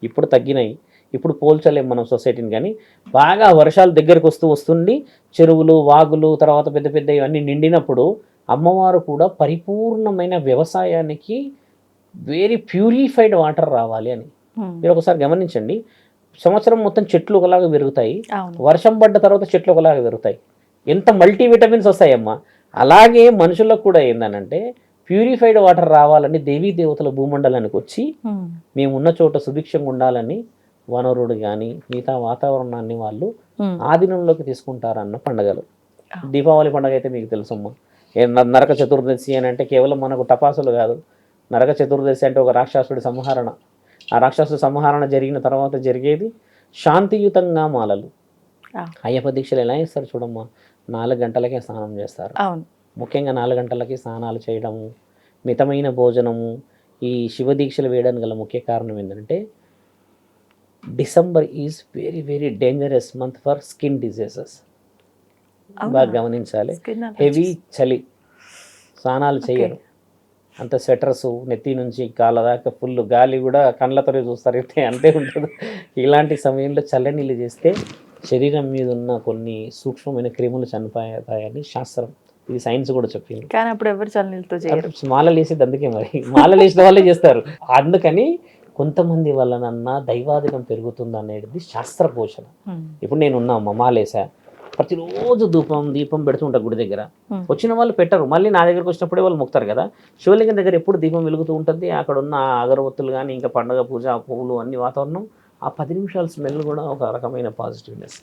ఇప్పుడు తగ్గినాయి, ఇప్పుడు పోల్చలేం మనం సొసైటీని, కానీ బాగా వర్షాలు దగ్గరకు వస్తుండి చెరువులు వాగులు తర్వాత పెద్ద పెద్ద ఇవన్నీ నిండినప్పుడు అమ్మవారు కూడా పరిపూర్ణమైన వ్యవసాయానికి వెరీ ప్యూరిఫైడ్ వాటర్ రావాలి అని. మీరు ఒకసారి గమనించండి, సంవత్సరం మొత్తం చెట్లు ఒకలాగా పెరుగుతాయి, వర్షం పడ్డ తర్వాత చెట్లు ఒకలాగా పెరుగుతాయి, ఎంత మల్టీవిటమిన్స్ వస్తాయమ్మా. అలాగే మనుషులకు కూడా ఏందనంటే ప్యూరిఫైడ్ వాటర్ రావాలని దేవీ దేవతల భూమండలానికి వచ్చి మేమున్న చోట సుభిక్షంగా ఉండాలని వనరుడు కానీ మిగతా వాతావరణాన్ని వాళ్ళు ఆధీనంలోకి తీసుకుంటారన్న పండుగలు. దీపావళి పండుగ అయితే మీకు తెలుసమ్మా, నరక చతుర్దశి అని అంటే కేవలం మనకు టపాసులు కాదు. నరక చతుర్దశి అంటే ఒక రాక్షసుడి సంహరణ. ఆ రాక్షసుడి సంహరణ జరిగిన తర్వాత జరిగేది శాంతియుతంగా మాలలు. అయ్యప్ప దీక్షలు ఎలా చేస్తారు చూడమ్మా, 4 గంటలకే స్నానం చేస్తారు. ముఖ్యంగా 4 గంటలకి స్నానాలు చేయడము, మితమైన భోజనము. ఈ శివ దీక్షలు వేయడానికి గల ముఖ్య కారణం ఏంటంటే December is very very dangerous month for skin diseases. బాగా గమనించాలి, హెవీ చలి, స్నానాలు చేయరు, అంత స్వెటర్స్ నెత్తి నుంచి కాళ్ళ దాకా ఫుల్ గాలి కూడా కళ్ళతోనే చూస్తారు, అంతే ఉంటుంది. ఇలాంటి సమయంలో చల్లనీళ్ళు చేస్తే శరీరం మీద ఉన్న కొన్ని సూక్ష్మమైన క్రిములు చనిపోతాయని శాస్త్రం, ఇది సైన్స్ కూడా చెప్పింది. కానీ అప్పుడు ఎవరు చల్లనీళ్ళతో చేయరు, మాలలు వేసేది అందుకే, మరి మాలలు వేసిన వాళ్ళే చేస్తారు. అందుకని కొంతమంది వల్లనన్నా దైవాధికం పెరుగుతుంది అనేది శాస్త్ర పోషణ. ఇప్పుడు నేను ఉన్నా మాలేసా, ప్రతిరోజు దీపం పెడుతూ ఉంటారు గుడి దగ్గర. వచ్చిన వాళ్ళు పెట్టరు, మళ్ళీ నా దగ్గరకు వచ్చినప్పుడే వాళ్ళు మొక్కుతారు కదా. శివలింగం దగ్గర ఎప్పుడు దీపం వెలుగుతూ ఉంటుంది, అక్కడ ఉన్న అగరవత్తులు కానీ ఇంకా పండుగ పూజ పువ్వులు అన్ని వాతావరణం, ఆ 10 నిమిషాల స్మెల్ కూడా ఒక రకమైన పాజిటివ్నెస్.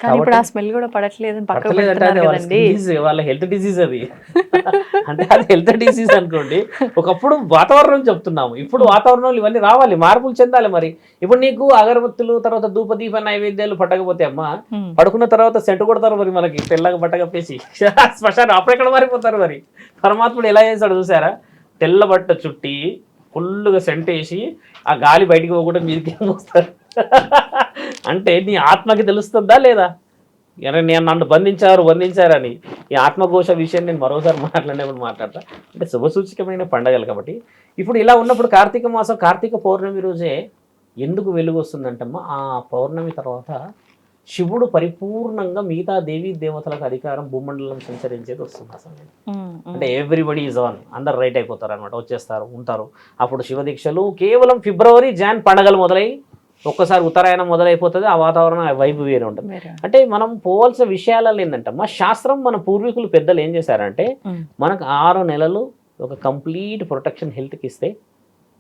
కానీ ఇప్పుడు ఆ స్మెల్ కూడా పడట్లేదు, వాళ్ళ హెల్త్ డిసీజ్ అది. అంటే అది హెల్త్ డిసీజ్ అనుకోండి. ఒకప్పుడు వాతావరణం చెప్తున్నాము, ఇప్పుడు వాతావరణంలో ఇవన్నీ రావాలి, మార్పులు చెందాలి. మరి ఇప్పుడు నీకు అగరబత్తులు తర్వాత ధూపదీప నైవేద్యాలు పట్టకపోతే అమ్మా, పడుకున్న తర్వాత సెంటు కొడతారు మరి మనకి తెల్లగా బట్ట కప్పేసి శ్మశానం. అప్పుడు ఎక్కడ మారిపోతారు మరి. పరమాత్ముడు ఎలా చేశాడు చూసారా, తెల్ల బట్ట చుట్టి ఫుల్గా సెంట్ వేసి ఆ గాలి బయటికి పోకుండా మీదకి మోస్తారు. అంటే నీ ఆత్మకి తెలుస్తుందా లేదా, నేను నన్ను బంధించారని. ఈ ఆత్మఘోష విషయం నేను మరోసారి మాట్లాడతా. అంటే శుభసూచకమైన పండగలు కాబట్టి ఇప్పుడు ఇలా ఉన్నప్పుడు కార్తీక మాసం కార్తీక పౌర్ణమి రోజే ఎందుకు వెలుగు వస్తుందంటమ్మా, ఆ పౌర్ణమి తర్వాత శివుడు పరిపూర్ణంగా మిగతా దేవీ దేవతలకు అధికారం భూమండలం సంచరించేది వస్తుంది ఆ సమయం. అంటే ఎవ్రీబడి ఈజ్ ఆన్, అందరు రైట్ అయిపోతారు అనమాట, వచ్చేస్తారు ఉంటారు. అప్పుడు శివ దీక్షలు కేవలం ఫిబ్రవరి జాన్ పండగలు మొదలై ఒక్కసారి ఉత్తరాయణం మొదలైపోతుంది, ఆ వాతావరణం ఆ వైపు వేరే ఉంటుంది. అంటే మనం పోవాల్సిన విషయాలలో ఏంటంటే మా శాస్త్రం, మన పూర్వీకులు పెద్దలు ఏం చేశారంటే మనకు 6 నెలలు ఒక కంప్లీట్ ప్రొటెక్షన్ హెల్త్కి ఇస్తే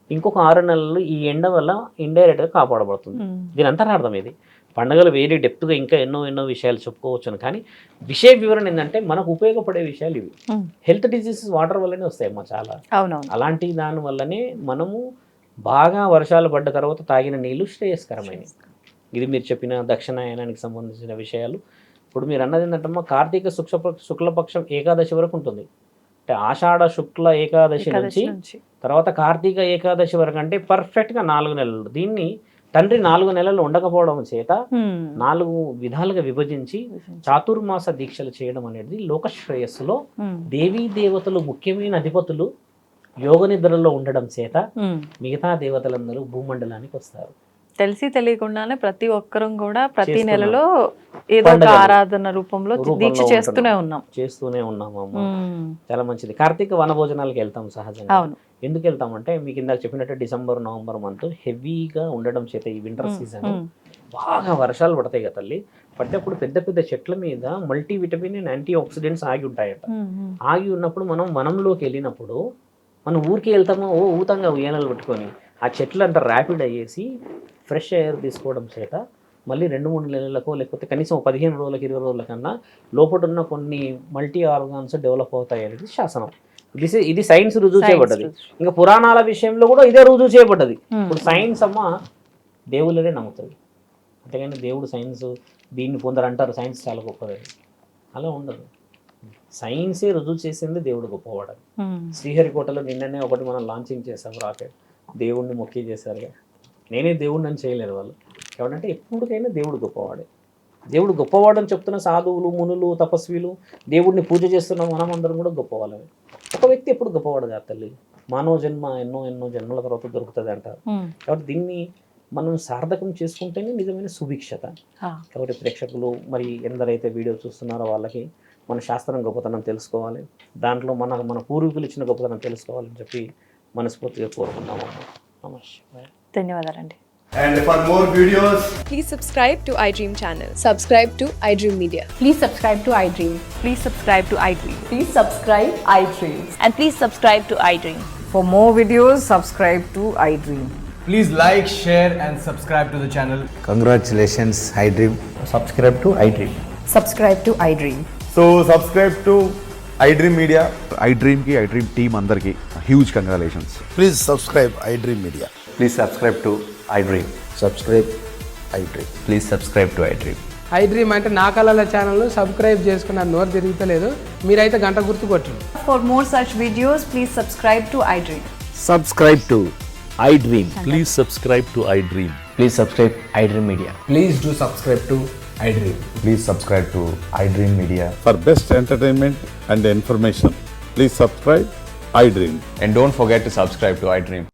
ఇంకొక 6 నెలలు ఈ ఎండ వల్ల ఇండైరెక్ట్గా కాపాడబడుతుంది. దీని అంతరార్థం ఇది. పండుగలు వేరే డెప్త్గా ఇంకా ఎన్నో విషయాలు చెప్పుకోవచ్చును, కానీ విషయ వివరణ ఏంటంటే మనకు ఉపయోగపడే విషయాలు ఇవి. హెల్త్ డిసీజెస్ వాటర్ వల్లనే వస్తాయమ్మా చాలా. అలాంటి దాని వల్లనే మనము బాగా వర్షాలు పడ్డ తర్వాత తాగిన నీళ్లు శ్రేయస్కరమైనవి. ఇది మీరు చెప్పిన దక్షిణాయనానికి సంబంధించిన విషయాలు. ఇప్పుడు మీరు అన్నది ఏంటంటే కార్తీక శుక్లపక్షం ఏకాదశి వరకు ఉంటుంది. అంటే ఆషాఢ శుక్ల ఏకాదశి నుంచి తర్వాత కార్తీక ఏకాదశి వరకు, అంటే పర్ఫెక్ట్గా 4 నెలలు. దీన్ని తండ్రి 4 నెలలు ఉండకపోవడం చేత 4 విధాలుగా విభజించి చాతుర్మాస దీక్షలు చేయడం అనేది లోక శ్రేయస్సులో దేవీ దేవతలు ముఖ్యమైన అధిపతులు యోగ నిద్రలో ఉండడం చేత మిగతా దేవతలందరూ భూమండలానికి వస్తారు. తెలిసి తెలియకుండానే ప్రతి ఒక్కరం కూడా ప్రతి చేస్తున్నాం. నెలలో ఏదో ఒక పండగలు. ఆరాధన రూపంలో దీక్ష చేస్తూనే ఉన్నాం. చేస్తూనే ఉన్నాము అమ్మ. చాలా మంచిది. కార్తీక వనభోజనాలకు వెళ్తాం సహజంగా. అవును. ఎందుకు వెళ్తామంటే మీకు ఇందాక చెప్పినట్టు డిసెంబర్ నవంబర్ మంత్ హెవీగా ఉండడం చేత ఈ వింటర్ సీజన్ బాగా వర్షాలు పడతాయి కదా తల్లి. పడ్డప్పుడు పెద్ద పెద్ద చెట్ల మీద multivitamin and antioxidants ఆగి ఉంటాయట. ఆగి ఉన్నప్పుడు మనం వనంలోకి వెళ్ళినప్పుడు మనం ఊరికి వెళ్తామో ఊతంగా ఉయ్యాలలు పట్టుకొని ఆ చెట్లు అంతా ర్యాపిడ్ అయ్యేసి ఫ్రెష్ ఎయిర్ తీసుకోవడం చేత మళ్ళీ 2-3 నెలలకు లేకపోతే కనీసం 15 రోజులకు 20 రోజుల కన్నా లోపల ఉన్న కొన్ని మల్టీ ఆర్గాన్స్ డెవలప్ అవుతాయి అనేది శాసనం. ఇది సైన్స్ రుజువు చేయబడ్డది. ఇంకా పురాణాల విషయంలో కూడా ఇదే రుజువు చేయబడ్డది. ఇప్పుడు సైన్స్ అమ్మ దేవుళ్ళనే నమ్ముతుంది, అంతేగాని దేవుడు సైన్స్ దీన్ని పొందరంటారు సైన్స్ చాలా గొప్పది, అలా ఉండదు. సైన్సే రుజువు చేసింది దేవుడు గొప్పవాడు. శ్రీహరికోటలో నిన్ననే ఒకటి మనం లాంచింగ్ చేసాం రాకెట్, దేవుడిని మొక్కి చేశారుగా. నేనే దేవుడిని అని చేయలేదు వాళ్ళు. ఎవరంటే ఎప్పటికైనా దేవుడు గొప్పవాడే. దేవుడు గొప్పవాడు అని చెప్తున్న సాధువులు మునులు తపస్వీలు దేవుడిని పూజ చేస్తున్న మనం అందరం కూడా గొప్పవాళ్ళమే. ఒక వ్యక్తి ఎప్పుడు గొప్పవాడు కాదు తల్లి. మానవ జన్మ ఎన్నో జన్మల తర్వాత దొరుకుతుంది అంటారు. కాబట్టి దీన్ని మనం సార్థకం చేసుకుంటేనే నిజమైన సుభిక్షత. కాబట్టి ప్రేక్షకులు మరి ఎందరైతే వీడియో చూస్తున్నారో వాళ్ళకి మన శాస్త్రం గొప్పతనం తెలుసుకోవాలి, దాంట్లో మన పూర్వీకులు ఇచ్చిన గొప్పతనం తెలుసుకోవాలని చెప్పి మనస్ఫూర్తిగా కోరుకుంటాము. నమస్తే, ధన్యవాదాలండి. And for more videos, Please subscribe to iDream channel. Subscribe to iDream Media. Please subscribe to iDream. Please subscribe to iDream. Please subscribe iDream. And please subscribe to iDream. For more videos, subscribe to iDream. please like, share and subscribe to the channel. Congratulations, iDream. Subscribe to iDream. Subscribe to iDream. So subscribe to iDream Media. iDream ki iDream team andarki huge congratulations. Please subscribe iDream Media. Please subscribe to iDream. Subscribe iDream. Please subscribe to iDream. iDream అంటే నా కళల channel subscribe చేసుకున్న నోరు తిరుగుతలేదు, మీరైతే గంట గుర్తు కొట్టండి. For more such videos, please subscribe to iDream. Subscribe to iDream. Please subscribe to iDream. Please subscribe iDream Media. Please do subscribe to iDream. Please subscribe to iDream Media. For best entertainment and information, please subscribe iDream. And don't forget to subscribe to iDream.